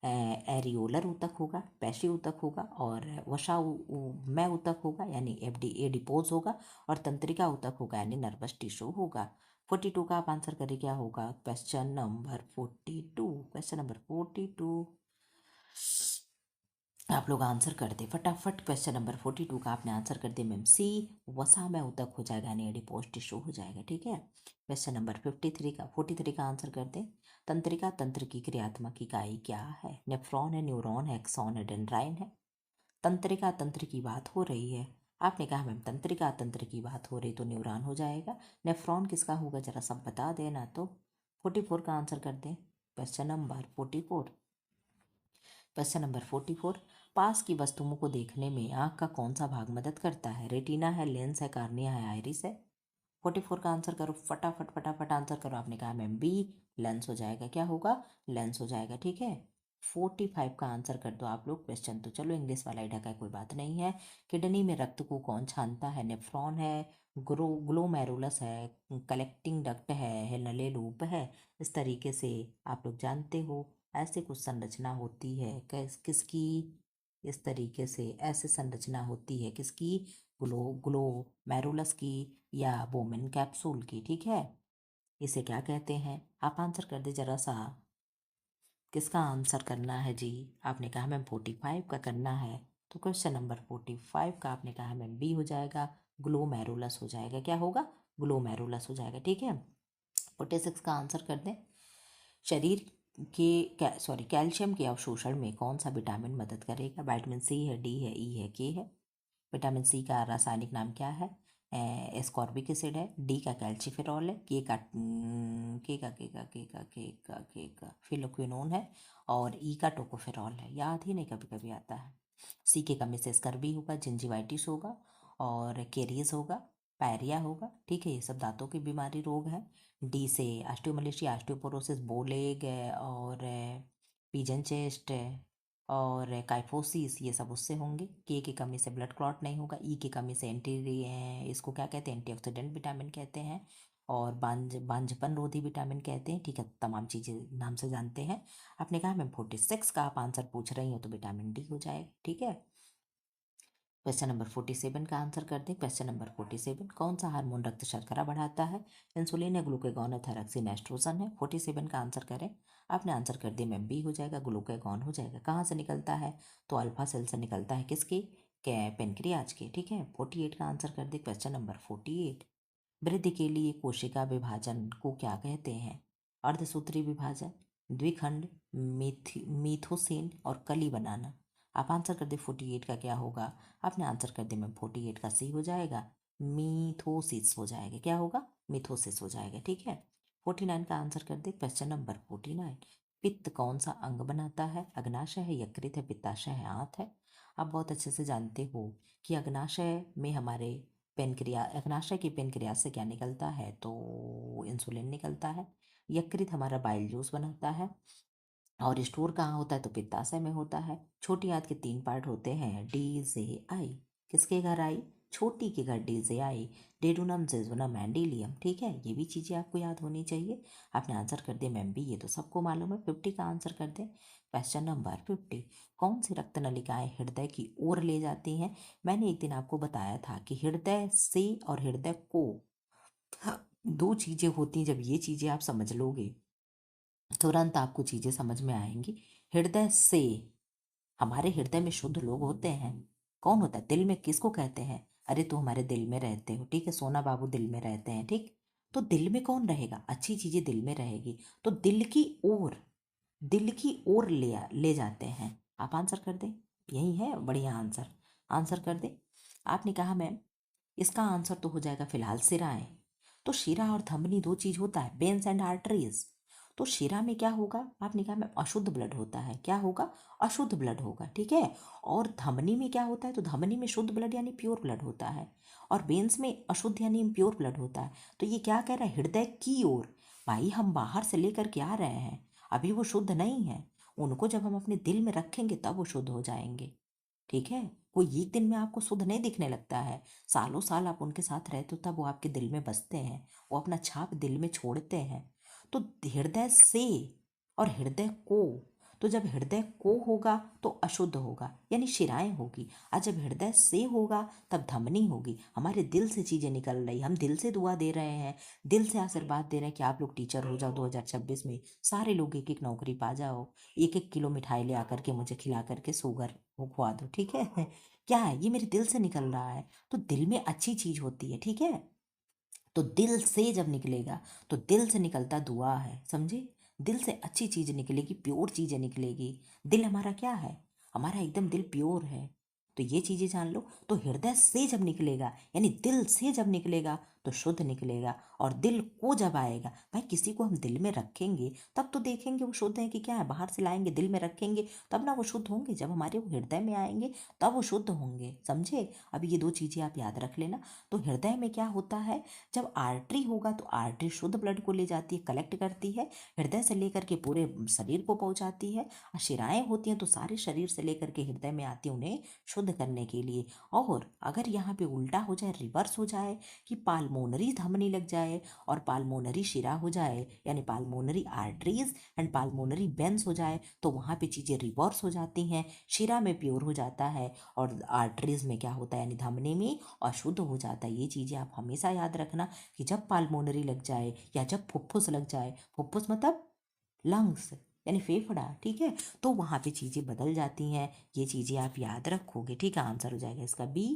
एरियोलर ऊतक होगा, पेशी ऊतक होगा, और वशामय ऊतक होगा यानी एडिपोज होगा, और तंत्रिका ऊतक होगा यानी नर्वस टिश्यू होगा। 42 का आप आंसर करिए क्या होगा। क्वेश्चन नंबर 42, क्वेश्चन नंबर 42 आप लोग आंसर कर दे फटाफट। क्वेश्चन नंबर 42 का आपने आंसर कर दिया मैम सी, वसामय ऊतक हो जाएगा यानी एडिपोज टिश्यू हो जाएगा। ठीक है, क्वेश्चन नंबर 43 का आंसर कर दे। तंत्रिका तंत्र की क्रियात्मक इकाई क्या है। नेफ्रॉन है, न्यूरॉन है, एक्सॉन है, डेंड्राइन है। तंत्रिका तंत्र की बात हो रही है, आपने कहा मैम तंत्रिका तंत्र की बात हो रही तो न्यूरॉन हो जाएगा। नेफ्रॉन किसका होगा जरा सब बता देना। तो 44 का आंसर कर दें। क्वेश्चन नंबर 44, क्वेश्चन नंबर 44, पास की वस्तुओं को देखने में आँख का कौन सा भाग मदद करता है। रेटिना है, लेंस है, कार्निया है, आइरिस है। 44 का आंसर करो फटाफट फटाफट आंसर करो। आपने कहा मैम बी, लेंस हो जाएगा। क्या होगा, लेंस हो जाएगा। ठीक है, 45 का आंसर कर दो आप लोग। क्वेश्चन तो चलो इंग्लिश वाला ही ढका है, कोई बात नहीं है। किडनी में रक्त को कौन छानता है। नेफ्रॉन है, ग्लोमेरुलस है, कलेक्टिंग डक्ट है, नले लूप है। इस तरीके से आप लोग जानते हो ऐसे कुछ संरचना होती है किसकी, इस तरीके से ऐसे संरचना होती है किसकी, ग्लोमेरुलस की या बोमेन कैप्सूल की। ठीक है, इसे क्या कहते हैं आप आंसर कर दे जरा सा। किसका आंसर करना है जी। आपने कहा मैम 45 का करना है, तो क्वेश्चन नंबर 45 का आपने कहा मैम बी हो जाएगा, ग्लोमेरुलस हो जाएगा। क्या होगा, ग्लोमेरुलस हो जाएगा। ठीक है, 46 का आंसर कर दें। शरीर के कैल्शियम के अवशोषण में कौन सा विटामिन मदद करेगा। विटामिन सी है, डी है, ई है, के है। विटामिन सी का रासायनिक नाम क्या है, एस्कॉर्बिक एसिड है। डी का कैल्शिफेरॉल है। के का फिलोक्विनोन है। और ई का टोकोफेरॉल है। याद ही नहीं कभी कभी आता है। सी की कमी से स्कर्वी होगा, जिंजिवाइटिस होगा, और केरियस होगा, पायरिया होगा। ठीक है, ये सब दांतों की बीमारी रोग है। डी से ऑस्टियोमलेशिया, ऑस्टियोपोरोसिस, बोलेग और पिजन चेस्ट और काइफोसिस, ये सब उससे होंगे। के की कमी से ब्लड क्लॉट नहीं होगा। ई की कमी से इसको क्या कहते हैं, एंटीऑक्सीडेंट विटामिन कहते हैं, और बांझपन रोधी विटामिन कहते हैं। ठीक है, तमाम चीज़ें नाम से जानते हैं। आपने कहा मैम 46 का आप आंसर पूछ रही हो तो विटामिन डी हो जाएगा। ठीक है, क्वेश्चन नंबर 47 का आंसर कर दें। क्वेश्चन नंबर 47, कौन सा हार्मोन रक्त शर्करा बढ़ाता है। इंसुलिन है, ग्लूकागॉन है, थायरॉक्सिन, एस्ट्रोजन है। 47 का आंसर करें। आपने आंसर कर दिया मैम बी हो जाएगा, ग्लूकागॉन हो जाएगा। कहाँ से निकलता है, तो अल्फा सेल से निकलता है। किसके, पेनक्रियाज के। ठीक है, 48 का आंसर कर दे। क्वेश्चन नंबर 48, वृद्धि के लिए कोशिका विभाजन को क्या कहते हैं। अर्धसूत्री विभाजन, द्विखंड, मीथोसिन और कली बनाना। आप आंसर कर दे 48 का क्या होगा। आपने आंसर कर दिया मैम 48 का सी हो जाएगा, मीथोसिस हो जाएगा। क्या होगा, मिथोसिस हो जाएगा। ठीक है, 49 का आंसर कर दे। क्वेश्चन नंबर 49, पित्त कौन सा अंग बनाता है। अग्नाशय है, यकृत है, पित्ताशय है, आंत है। आप बहुत अच्छे से जानते हो कि अग्नाशय में हमारे अग्नाशय की पेनक्रियास से क्या निकलता है, तो इंसुलिन निकलता है। यकृत हमारा बाइल जूस बनाता है, और स्टोर कहाँ होता है, तो पित्ताशय में होता है। छोटी आंत के 3 पार्ट होते हैं, डी जे आई। किसके घर आई, छोटी के घर डी जे आई, डेडुनम, जेजुनम, एंडिलियम। ठीक है, ये भी चीज़ें आपको याद होनी चाहिए। आपने आंसर कर दिया मैम बी, ये तो सबको मालूम है। 50 का आंसर कर दें। क्वेश्चन नंबर 50, कौन सी रक्त नलिकाएं हृदय की ओर ले जाती हैं। मैंने एक दिन आपको बताया था कि हृदय से और हृदय को दो चीज़ें होती हैं। जब ये चीज़ें आप समझ लोगे तुरंत आपको चीज़ें समझ में आएंगी। हृदय से, हमारे हृदय में शुद्ध लोग होते हैं। कौन होता है, दिल में किसको कहते हैं। अरे तो हमारे दिल में रहते हो। ठीक है, सोना बाबू दिल में रहते हैं। ठीक, तो दिल में कौन रहेगा, अच्छी चीज़ें दिल में रहेगी, तो दिल की ओर ले जाते हैं। आप आंसर कर दें, यही है बढ़िया आंसर। आंसर कर दें। आपने कहा मैम इसका आंसर तो हो जाएगा फिलहाल शिराएं। तो शिरा और धमनी दो चीज होता है, वेन्स एंड आर्टरीज। तो शिरा में क्या होगा, आपने कहा मैम अशुद्ध ब्लड होता है। क्या होगा, अशुद्ध ब्लड होगा। ठीक है, और धमनी में क्या होता है, तो धमनी में शुद्ध ब्लड यानी प्योर ब्लड होता है, और वेन्स में अशुद्ध यानी इम्प्योर ब्लड होता है। तो ये क्या कह रहा है, हृदय की ओर। भाई हम बाहर से लेकर के आ रहे हैं, अभी वो शुद्ध नहीं है। उनको जब हम अपने दिल में रखेंगे तब वो शुद्ध हो जाएंगे। ठीक है, कोई एक दिन में आपको शुद्ध नहीं दिखने लगता है, सालों साल आप उनके साथ रहते हो तब वो आपके दिल में बसते हैं, वो अपना छाप दिल में छोड़ते हैं। तो हृदय से और हृदय को, तो जब हृदय को होगा तो अशुद्ध होगा यानी शिराएं होगी, और जब हृदय से होगा तब धमनी होगी। हमारे दिल से चीजें निकल रही, हम दिल से दुआ दे रहे हैं, दिल से आशीर्वाद दे रहे हैं कि आप लोग टीचर हो जाओ 2026 में, सारे लोग एक एक नौकरी पा जाओ, एक एक किलो मिठाई ले आकर के मुझे खिला करके शुगर वो खुआ दो, ठीक है। क्या है ये मेरे दिल से निकल रहा है, तो दिल में अच्छी चीज होती है, ठीक है। तो दिल से जब निकलेगा, तो दिल से निकलता दुआ है, समझे। दिल से अच्छी चीज निकलेगी, प्योर चीजें निकलेगी। दिल हमारा क्या है, हमारा एकदम दिल प्योर है। तो ये चीजें जान लो। तो हृदय से जब निकलेगा यानी दिल से जब निकलेगा तो शुद्ध निकलेगा। और दिल को जब आएगा, भाई किसी को हम दिल में रखेंगे तब तो देखेंगे वो शुद्ध है कि क्या है। बाहर से लाएंगे दिल में रखेंगे तब ना वो शुद्ध होंगे, जब हमारे वो हृदय में आएंगे तब वो शुद्ध होंगे, समझे। अब ये दो चीजें आप याद रख लेना। तो हृदय में क्या होता है, जब आर्टरी होगा तो आर्टरी शुद्ध ब्लड को ले जाती है, कलेक्ट करती है, हृदय से लेकर के पूरे शरीर को पहुंचाती है। और शिराएं होती हैं तो सारे शरीर से लेकर के हृदय में आती है उन्हें शुद्ध करने के लिए। और अगर यहाँ पे उल्टा हो जाए, रिवर्स हो जाए कि पाल्मोनरी धमनी लग जाए और पाल्मोनरी शिरा हो जाए, यानी पाल्मोनरी आर्टरीज एंड पाल्मोनरी वेन्स हो जाए, तो वहाँ पे चीज़ें रिवर्स हो जाती हैं। शिरा में प्योर हो जाता है और आर्टरीज में क्या होता है यानी धमनी में अशुद्ध हो जाता है। ये चीज़ें आप हमेशा याद रखना कि जब पाल्मोनरी लग जाए या जब फुफ्फुस लग जाए, फुफ्फुस मतलब लंग्स यानी फेफड़ा, ठीक है, तो वहाँ पे चीज़ें बदल जाती हैं। ये चीज़ें आप याद रखोगे, ठीक है। आंसर हो जाएगा इसका बी।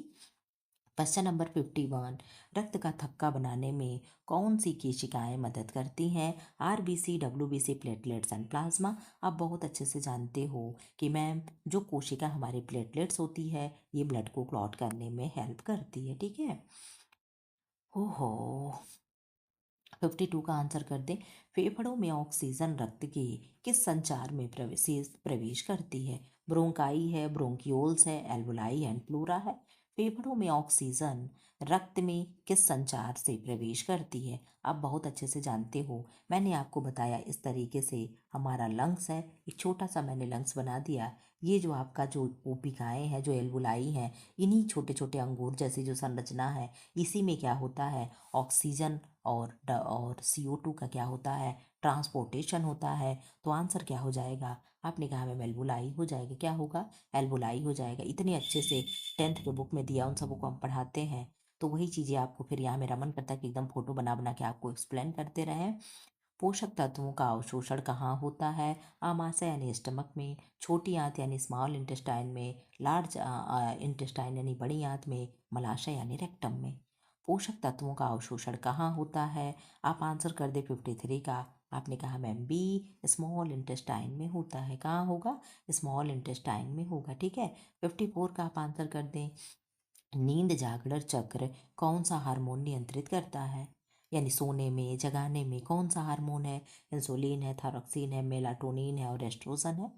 क्वेश्चन नंबर 51, रक्त का थक्का बनाने में कौन सी कोशिकाएं मदद करती हैं। RBC, WBC, platelets and plasma. आप बहुत अच्छे से जानते हो कि मैम जो कोशिका हमारे प्लेटलेट्स होती है ये ब्लड को क्लॉट करने में हेल्प करती है, ठीक है। ओहो, 52 का आंसर कर दें। फेफड़ों में ऑक्सीजन रक्त के किस संचार में प्रवेश करती है। ब्रोंकाई है, ब्रोंकियोल्स है, एल्वोलाई एंड प्लूरा है। फेफड़ों में ऑक्सीजन रक्त में किस संचार से प्रवेश करती है। आप बहुत अच्छे से जानते हो, मैंने आपको बताया इस तरीके से। हमारा लंग्स है, एक छोटा सा मैंने लंग्स बना दिया। ये जो आपका जो ओपिकाएँ हैं, जो एल्वोलाई हैं, इन्हीं छोटे छोटे अंगूर जैसी जो संरचना है, इसी में क्या होता है, ऑक्सीजन और CO2 का क्या होता है, ट्रांसपोर्टेशन होता है। तो आंसर क्या हो जाएगा, आपने कहा मैम एल्वोलाई हो जाएगा। क्या होगा, एल्वोलाई हो जाएगा। इतने अच्छे से 10th के बुक में दिया, उन सबको हम पढ़ाते हैं, तो वही चीज़ें आपको फिर यहाँ मेरा मन करता है कि एकदम फोटो बना बना के आपको एक्सप्लेन करते रहें। पोषक तत्वों का अवशोषण कहाँ होता है। आमाशय यानी स्टमक में, छोटी आंत यानी स्मॉल इंटेस्टाइन में, लार्ज इंटेस्टाइन यानी बड़ी आंत में, मलाशय यानी रेक्टम में। पोषक तत्वों का अवशोषण कहाँ होता है। आप आंसर कर दे 53 का। आपने कहा मैम बी, स्मॉल इंटेस्टाइन में होता है। कहाँ होगा, स्मॉल इंटेस्टाइन में होगा, ठीक है। 54 का आप आंसर कर दें। नींद जागरण चक्र कौन सा हार्मोन नियंत्रित करता है, यानी सोने में जगाने में कौन सा हार्मोन है। इंसुलिन है, थायरोक्सिन है, मेलाटोनिन है और एस्ट्रोजन है।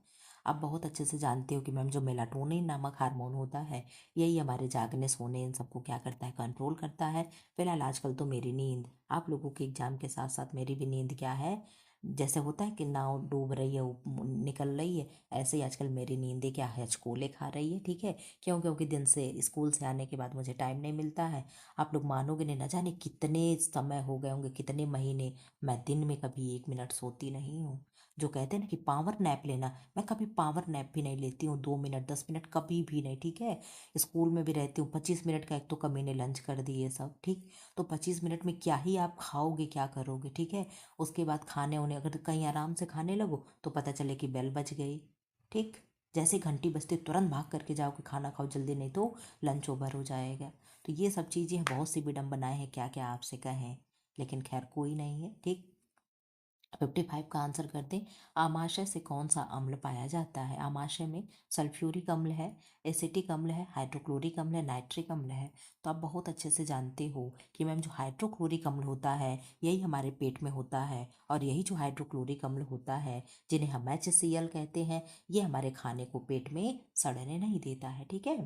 आप बहुत अच्छे से जानते हो कि मैम जो मेलाटोनिन नामक हार्मोन होता है यही हमारे जागने सोने इन सबको क्या करता है, कंट्रोल करता है। फिलहाल आजकल तो मेरी नींद, आप लोगों के एग्जाम के साथ साथ मेरी भी नींद क्या है, जैसे होता है कि नाव डूब रही है, निकल रही है, ऐसे ही आजकल मेरी नींदें क्या है, हचकोले खा रही है, ठीक है। क्यों, क्योंकि दिन से स्कूल से आने के बाद मुझे टाइम नहीं मिलता है। आप लोग मानोगे नहीं, ना जाने कितने समय हो गए होंगे, कितने महीने मैं दिन में कभी 1 मिनट सोती नहीं हूँ। जो कहते हैं ना कि पावर नैप लेना, मैं कभी पावर नैप भी नहीं लेती हूँ, 2 मिनट 10 मिनट कभी भी नहीं, ठीक है। स्कूल में भी रहती हूँ 25 मिनट का, एक तो कमी ने लंच कर दिए सब, ठीक। तो 25 मिनट में क्या ही आप खाओगे, क्या करोगे, ठीक है। उसके बाद खाने होने, अगर कहीं आराम से खाने लगो तो पता चले कि बेल बज गई, ठीक। जैसे घंटी बजती तुरंत भाग करके जाओ कि खाना खाओ जल्दी, नहीं तो लंच ओवर हो जाएगा। तो ये सब चीज़ें बहुत सी विडम्बनाएं हैं, क्या क्या आपसे कहें, लेकिन खैर कोई नहीं है, ठीक। 55 का आंसर कर दें। आमाशय से कौन सा अम्ल पाया जाता है। आमाशय में सल्फ्यूरिक अम्ल है, एसिटिक अम्ल है, हाइड्रोक्लोरिक अम्ल है, नाइट्रिक अम्ल है। तो आप बहुत अच्छे से जानते हो कि मैम जो हाइड्रोक्लोरिक अम्ल होता है यही हमारे पेट में होता है, और यही जो हाइड्रोक्लोरिक अम्ल होता है जिन्हें हम HCl कहते हैं, ये हमारे खाने को पेट में सड़ने नहीं देता है, ठीक है।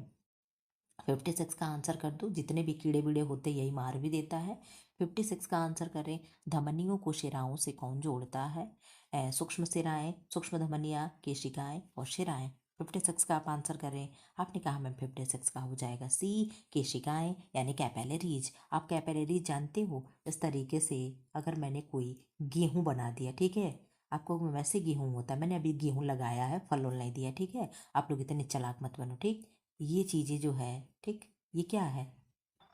56 का आंसर कर दो, जितने भी कीड़े बीड़े होते यही मार भी देता है। 56 का आंसर करें। धमनियों को शिराओं से कौन जोड़ता है। सूक्ष्म शिराएं, सूक्ष्म धमनियाँ, केशिकाएं और शिराएं। 56 का आप आंसर करें। आपने कहा मैम 56 का हो जाएगा सी, केशिकाएं यानी कैपिलरीज। आप कैपिलरीज जानते हो, इस तरीके से अगर मैंने कोई गेहूं बना दिया, ठीक है, आपको वैसे गेहूँ होता है, मैंने अभी गेहूँ लगाया है, फल वल नहीं दिया, ठीक है। आप लोग इतने चालाक मत बनो, ठीक। ये चीज़ें जो है, ठीक, ये क्या है,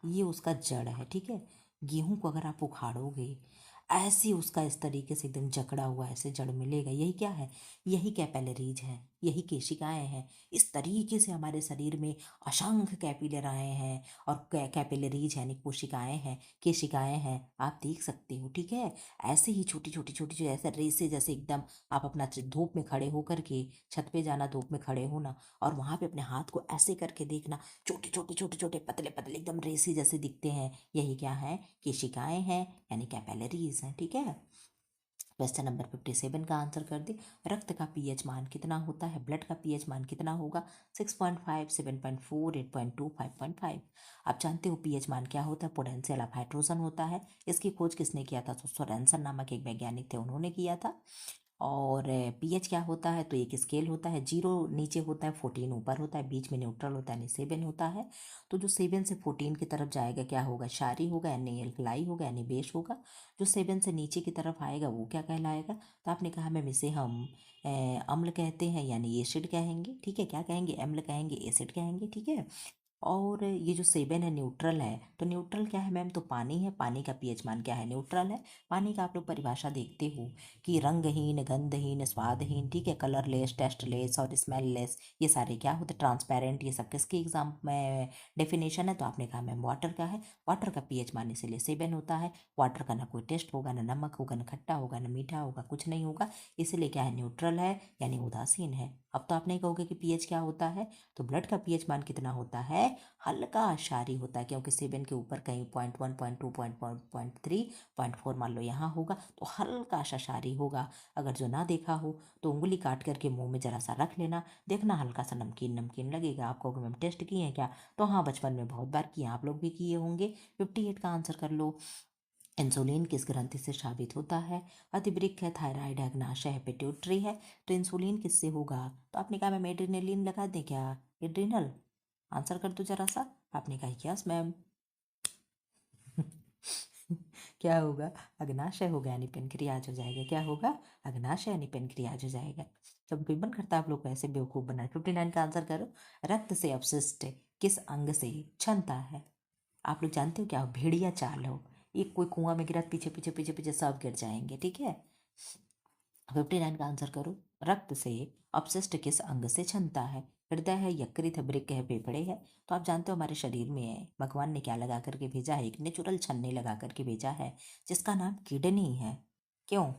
ये उसका जड़ है, ठीक है। गेहूं को अगर आप उखाड़ोगे ऐसे, उसका इस तरीके से एकदम जकड़ा हुआ ऐसे जड़ मिलेगा, यही क्या है, यही कैपिलरीज है, यही केशिकाएं हैं। इस तरीके से हमारे शरीर में असंख्य कैपिलराएं हैं और कैपिलरीज यानी कोशिकाएं हैं, केशिकाएं हैं, आप देख सकते हो, ठीक है। ऐसे ही छोटी छोटी छोटी जो ऐसे रेसे जैसे एकदम, आप अपना धूप में खड़े होकर के, छत पे जाना, धूप में खड़े होना और वहां पे अपने हाथ को ऐसे करके देखना, छोटे छोटे छोटे छोटे पतले पतले एकदम रेसी जैसे दिखते हैं, यही क्या है, केशिकाएं हैं यानी कैपिलरीज हैं, ठीक है। क्वेश्चन नंबर 57 का आंसर कर दे। रक्त का पीएच मान कितना होता है, ब्लड का पीएच मान कितना होगा, 6.5, 7.4, 8.2, 5.5। आप जानते हो पीएच मान क्या होता है, पोटेंशियल ऑफ हाइड्रोजन होता है। इसकी खोज किसने किया था, तो सोरेनसन नामक एक वैज्ञानिक थे, उन्होंने किया था। और पीएच क्या होता है, तो एक स्केल होता है, 0 नीचे होता है, 14 ऊपर होता है, बीच में न्यूट्रल होता है यानी 7 होता है। तो जो 7 से 14 की तरफ जाएगा क्या होगा, क्षारीय होगा यानी एल्कलाई होगा यानी बेस होगा। जो 7 से नीचे की तरफ आएगा वो क्या कहलाएगा, तो आपने कहा मैम इसे हम अम्ल कहते हैं यानी एसिड कहेंगे, ठीक है। क्या कहेंगे, अम्ल कहेंगे, एसिड कहेंगे, ठीक है। और ये जो 7 है न्यूट्रल है, तो न्यूट्रल क्या है मैम, तो पानी है, पानी का पीएच मान क्या है, न्यूट्रल है। पानी का आप लोग परिभाषा देखते हो कि रंगहीन, गंधहीन, स्वादहीन, ठीक है, कलरलेस, टेस्टलेस और स्मेललेस, ये सारे क्या होते, ट्रांसपेरेंट, ये सब किसकी एग्जाम में डेफिनेशन है, तो आपने कहा मैम वाटर का है। वाटर का पीएच मान इसीलिए 7 होता है। वाटर का ना कोई टेस्ट होगा, ना नमक होगा, ना खट्टा होगा, ना मीठा होगा, कुछ नहीं होगा, इसलिए क्या है, न्यूट्रल है यानी उदासीन है। अब तो आप नहीं कहोगे कि पीएच क्या होता है, तो ब्लड का पीएच मान कितना होता है, हल्का क्षारीय होता है, क्योंकि 7 के ऊपर कहीं 0.1, 0.2, 0.3, 0.4 मान लो यहाँ होगा, तो हल्का सा क्षारीय होगा। अगर जो ना देखा हो तो उंगली काट करके मुंह में जरा सा रख लेना, देखना हल्का सा नमकीन नमकीन लगेगा। आपको मैम टेस्ट किए हैं क्या, तो हाँ बचपन में बहुत बार किए, आप लोग भी किए होंगे। 58 का आंसर कर लो। इंसुलिन किस ग्रंथि से स्रावित होता है, अधिवृक्क है, थायराइड है, अग्नाशय है, पिट्यूटरी है। तो इंसुलिन किससे होगा, तो आपने कहा मैम एड्रेनलिन लगा दें क्या, एड्रिनल, आंसर कर दो जरा सा। आपने कहा यस मैम। क्या होगा, अग्नाशय होगा यानी पेनक्रियाज हो जाएगा, क्या होगा, अग्नाशय यानी पेनक्रियाज हो जाएगा। जब भी मन करता है आप लोग को ऐसे बेवकूफ़ बनाए। 59 का आंसर करो। रक्त से अपशिष्ट किस अंग से क्षमता है, आप लोग जानते हो क्या, भेड़िया चाल हो, एक कोई कुआं में गिरा, पीछे पीछे पीछे पीछे सब गिर जाएंगे, ठीक है। 59 का आंसर करो। रक्त से अपशिष्ट किस अंग से क्षमता है, हृदय है, यकृत है, वृक्क है, फेफड़े है। तो आप जानते हो हमारे शरीर में भगवान ने क्या लगा करके भेजा है, एक नेचुरल छन्नी लगा करके भेजा है जिसका नाम किडनी है। क्यों,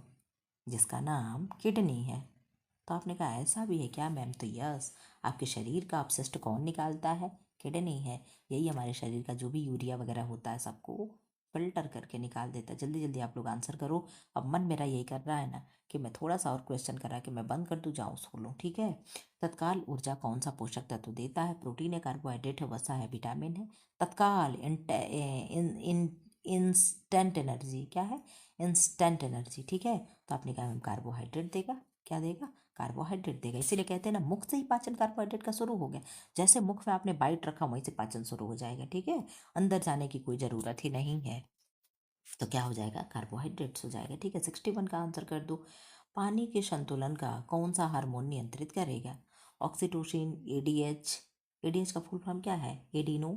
जिसका नाम किडनी है। तो आपने कहा ऐसा भी है क्या मैम, तो यस, आपके शरीर का अपशिष्ट कौन निकालता है, किडनी है। यही हमारे शरीर का जो भी यूरिया वगैरह होता है सबको फिल्टर करके निकाल देता है। जल्दी जल्दी आप लोग आंसर करो। अब मन मेरा यही कर रहा है ना कि मैं थोड़ा सा और क्वेश्चन करा के मैं बंद कर दूँ, जाऊँ सो लूँ, ठीक है। तत्काल ऊर्जा कौन सा पोषक तत्व देता है, प्रोटीन है, कार्बोहाइड्रेट है, वसा है, विटामिन है। तत्काल इंस्टेंट एनर्जी क्या है, इंस्टेंट एनर्जी, ठीक है। तो आपने कहा मैम कार्बोहाइड्रेट देगा, क्या देगा, कार्बोहाइड्रेट देगा। इसीलिए कहते हैं ना मुख से ही पाचन कार्बोहाइड्रेट का शुरू हो गया। जैसे मुख में आपने बाइट रखा वहीं से पाचन शुरू हो जाएगा, ठीक है, अंदर जाने की कोई ज़रूरत ही नहीं है। तो क्या हो जाएगा, कार्बोहाइड्रेट्स हो जाएगा, ठीक है। 61 का आंसर कर दो। पानी के संतुलन का कौन सा हार्मोन नियंत्रित करेगा, ऑक्सीटोसिन, एडीएच। एडीएच का फुल फॉर्म क्या है, एडिनो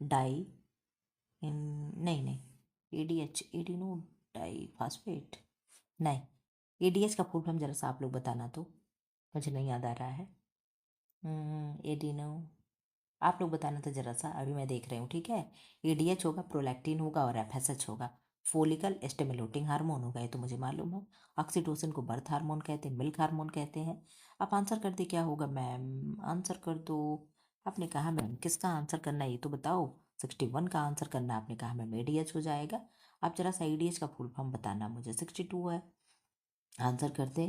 डाई नहीं नहीं, एडीएच एडिनो डाई फास्फेट, नहीं। एडीएच का फुल फॉर्म जरा सा आप लोग बताना, तो मुझे नहीं याद आ रहा है। एडिनो, आप लोग बताना तो जरा सा, अभी मैं देख रही हूँ, ठीक है। एडीएच होगा, प्रोलैक्टिन होगा और एफएसएच होगा। फोलिकल स्टिमुलेटिंग हार्मोन होगा, ये तो मुझे मालूम है। ऑक्सीटोसिन को बर्थ हार्मोन कहते हैं, मिल्क हार्मोन कहते हैं। आप आंसर कर दे, क्या होगा मैम, आंसर कर दो। आपने कहा मैम किसका आंसर करना है ये तो बताओ। 61 का आंसर करना है, आपने कहा मैम एडीएच हो जाएगा। आप जरा सा एडीएच का फुल फॉर्म बताना मुझे। 62 है, आंसर कर दे।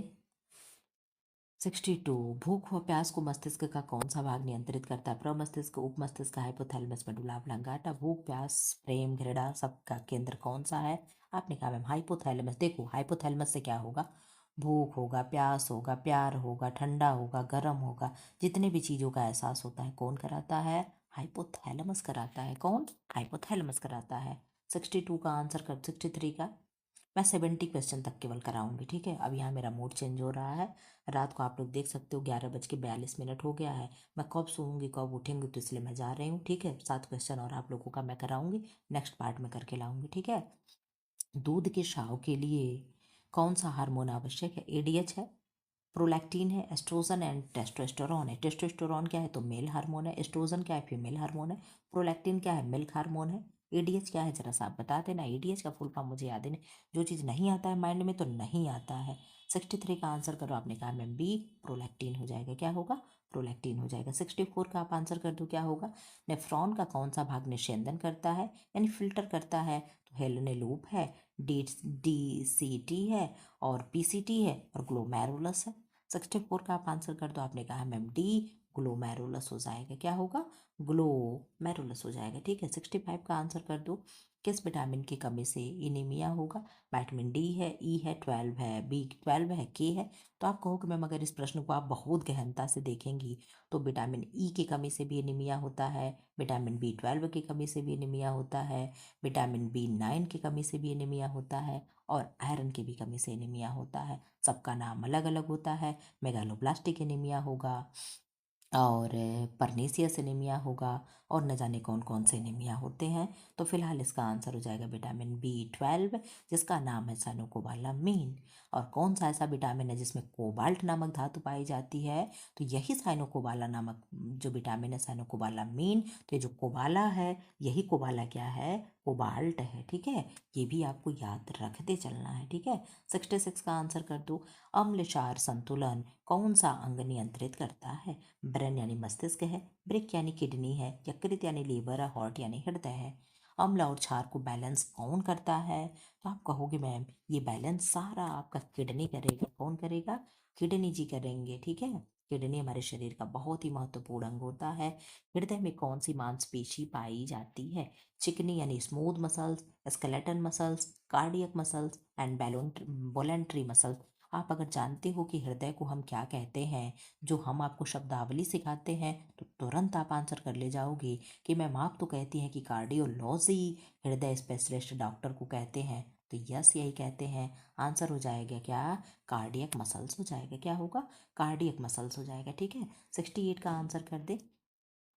62, भूख व प्यास को मस्तिष्क का कौन सा भाग नियंत्रित करता है, प्रमस्तिष्क, उपमस्तिष्क, हाइपोथैलेमस, मेडुला ऑब्लांगाटा। भूख प्यास प्रेम घृणा सबका केंद्र कौन सा है, आपने कहा मैम हाइपोथैलेमस। देखो हाइपोथैलेमस से क्या होगा, भूख होगा, प्यास होगा, प्यार होगा, ठंडा होगा, गर्म होगा, जितने भी चीज़ों का एहसास होता है कौन कराता है, हाइपोथैलेमस कराता है। कौन, हाइपोथैलेमस कराता है। 62 का आंसर कर, 63 का। मैं 70 क्वेश्चन तक केवल कराऊंगी, ठीक है। अब यहाँ मेरा मूड चेंज हो रहा है, रात को आप लोग देख सकते हो 11:42 हो गया है। मैं कब सोऊंगी कब उठेंगी, तो इसलिए मैं जा रही हूँ, ठीक है। 7 क्वेश्चन और आप लोगों का मैं कराऊंगी, नेक्स्ट पार्ट में करके लाऊंगी, ठीक है। दूध के स्राव के लिए कौन सा हार्मोन आवश्यक है? एडीएच है, प्रोलैक्टिन है, एस्ट्रोजन एंड टेस्टोस्टेरोन है। टेस्टोस्टेरोन क्या है? तो मेल हार्मोन है। एस्ट्रोजन क्या है? फीमेल हार्मोन है। प्रोलैक्टिन क्या है? मिल्क हार्मोन है। एडीएच क्या है? जरा सा आप बता देना। एडीएच का फुल फॉर्म मुझे याद है नहीं, जो चीज़ नहीं आता है माइंड में तो नहीं आता है। 63 का आंसर करो। आपने कहा मैम बी, प्रोलैक्टिन हो जाएगा। क्या होगा? प्रोलैक्टिन हो जाएगा। 64 का आप आंसर कर दो, क्या होगा? नेफ्रॉन का कौन सा भाग निस्यंदन करता है यानी फिल्टर करता है? तो हेलेने लूप है, डीसीटी है, और पीसीटी है, और ग्लोमेरुलस है। 64 का आप आंसर कर दो। आपने कहा मैम डी, ग्लोमेरुलस हो जाएगा। क्या होगा? ग्लोमेरुलस हो जाएगा, ठीक है। 65 का आंसर कर दो। किस विटामिन की कमी से एनीमिया होगा? विटामिन डी है, ई है, 12 है, बी 12 है, के है। तो आप कहोगे मैम अगर इस प्रश्न को आप बहुत गहनता से देखेंगी तो विटामिन ई की कमी से भी एनीमिया होता है, विटामिन B12 की कमी से भी एनीमिया होता है, विटामिन B9 की कमी से भी एनीमिया होता है, और आयरन की भी कमी से एनीमिया होता है। सबका नाम अलग अलग होता है। मेगालोब्लास्टिक एनीमिया होगा, और परनीसियस एनीमिया होगा, और न जाने कौन कौन से एनीमिया होते हैं। तो फिलहाल इसका आंसर हो जाएगा विटामिन B12, जिसका नाम है साइनोकोबालामीन। और कौन सा ऐसा विटामिन है जिसमें कोबाल्ट नामक धातु पाई जाती है? तो यही साइनोकोबाला नामक जो विटामिन है, साइनोकोबालामीन। तो ये जो कोबाला है, यही कोबाला क्या है? कोबाल्ट है, ठीक है। ये भी आपको याद रखते चलना है, ठीक है। 66 का आंसर कर दो। अम्ल क्षार संतुलन कौन सा अंग नियंत्रित करता है? ब्रेन यानी मस्तिष्क है, ब्रिक यानी किडनी है, यकृत यानी लीवर है, हार्ट यानी हृदय है। अम्ल और क्षार को बैलेंस कौन करता है? तो आप कहोगे मैम ये बैलेंस सारा आपका किडनी करेगा। कौन करेगा? किडनी जी करेंगे, ठीक है। किडनी हमारे शरीर का बहुत ही महत्वपूर्ण अंग होता है। हृदय में कौन सी मांसपेशी पाई जाती है? चिकनी यानी smooth muscles, skeleton muscles, cardiac muscles and voluntary muscles. आप अगर जानते हो कि हृदय को हम क्या कहते हैं, जो हम आपको शब्दावली सिखाते हैं, तो तुरंत आप आंसर कर ले जाओगे कि मैम आप तो कहती हैं कि कार्डियोलॉजी हृदय स्पेशलिस्ट डॉक्टर को कहते हैं। तो यस, यही कहते हैं। आंसर हो जाएगा क्या? कार्डियक मसल्स हो जाएगा। क्या होगा? कार्डियक मसल्स हो जाएगा, ठीक है। 68 का आंसर कर दे।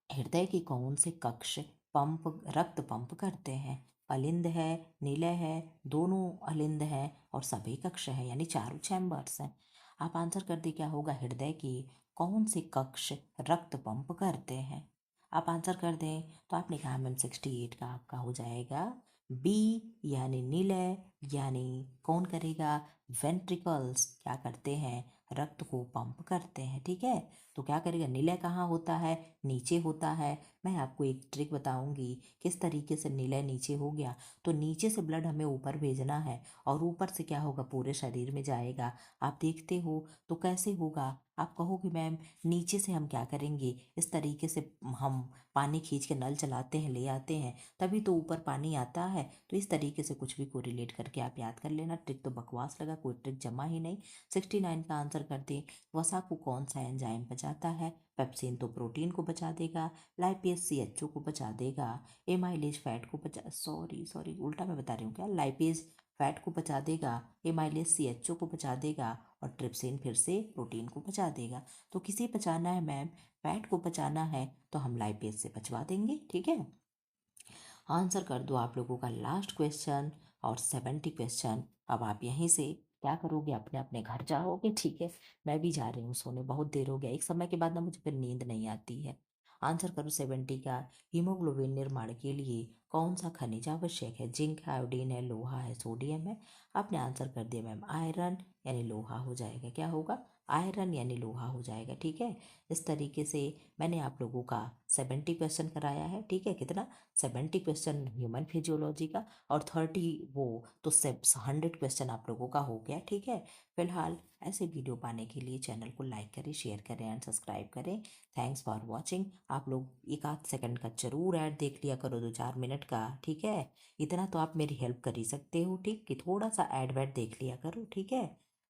हृदय के कौन से कक्ष रक्त पंप करते हैं? अलिंद है, निलय है, दोनों अलिंद है, और सभी कक्ष है, यानी चारों चैम्बर्स हैं। आप आंसर कर दे, क्या होगा? हृदय के कौन से कक्ष रक्त पंप करते हैं? आप आंसर कर दें तो आपने कहा मैम 68 का आपका हो जाएगा बी, यानी निलय, यानी कौन करेगा? वेंट्रिकल्स क्या करते हैं? रक्त को पंप करते हैं, ठीक है। तो क्या करेगा? निलय कहाँ होता है? नीचे होता है। मैं आपको एक ट्रिक बताऊंगी किस तरीके से निलय नीचे हो गया। तो नीचे से ब्लड हमें ऊपर भेजना है, और ऊपर से क्या होगा? पूरे शरीर में जाएगा। आप देखते हो तो कैसे होगा? आप कहोगे मैम नीचे से हम क्या करेंगे, इस तरीके से हम पानी खींच के नल चलाते हैं, ले आते हैं, तभी तो ऊपर पानी आता है। तो इस तरीके से कुछ भी को रिलेट करके आप याद कर लेना। ट्रिक तो बकवास लगा, कोई ट्रिक जमा ही नहीं। 69 का आंसर कर दे। वसा को कौन सा एंजाइम बचाता है? पेप्सिन तो प्रोटीन को बचा देगा, लाइपेज सीएचओ को बचा देगा, एमाइलेज फैट को बचा, सॉरी सॉरी उल्टा मैं बता रही हूँ क्या, लाइपेज फैट को बचा देगा, एमाइलेज सीएचओ को बचा देगा, और ट्रिप्सिन फिर से प्रोटीन को बचा देगा। तो किसे बचाना है मैम? फैट को बचाना है, तो हम लाइपेज से बचवा देंगे, ठीक है। आंसर कर दो आप लोगों का लास्ट क्वेश्चन और 70 क्वेश्चन। अब आप यहीं से क्या करोगे? अपने अपने घर जाओगे, ठीक है। मैं भी जा रही हूँ सोने, बहुत देर हो गया। एक समय के बाद ना मुझे फिर नींद नहीं आती है। आंसर करो 70 का। हीमोग्लोबिन निर्माण के लिए कौन सा खनिज आवश्यक है? जिंक है, आयोडीन है, लोहा है, सोडियम है। आपने आंसर कर दिया मैम आयरन, यानी लोहा हो जाएगा। क्या होगा? आयरन यानी लोहा हो जाएगा, ठीक है। इस तरीके से मैंने आप लोगों का 70 क्वेश्चन कराया है, ठीक है। कितना? 70 क्वेश्चन ह्यूमन फिजियोलॉजी का, और 30 वो तो 100 क्वेश्चन आप लोगों का हो गया, ठीक है। फिलहाल ऐसे वीडियो पाने के लिए चैनल को लाइक करें, शेयर करें एंड सब्सक्राइब करें। Thanks for watching. आप लोग एक आध सेकंड का जरूर ऐड देख लिया करो, 2-4 मिनट का, ठीक है। इतना तो आप मेरी हेल्प कर ही सकते हो, ठीक, कि थोड़ा सा ऐड वैड देख लिया करो, ठीक है।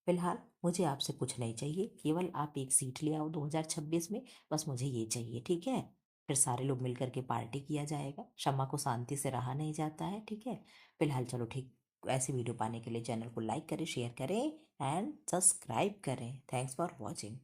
फिलहाल मुझे आपसे कुछ नहीं चाहिए, केवल आप एक सीट ले आओ 2026 में, बस मुझे ये चाहिए, ठीक है। फिर सारे लोग मिल करके पार्टी किया जाएगा। शम्मा को शांति से रहा नहीं जाता है, ठीक है। फिलहाल चलो ठीक। ऐसी वीडियो पाने के लिए चैनल को लाइक करें, शेयर करें एंड सब्सक्राइब करें। Thanks for watching.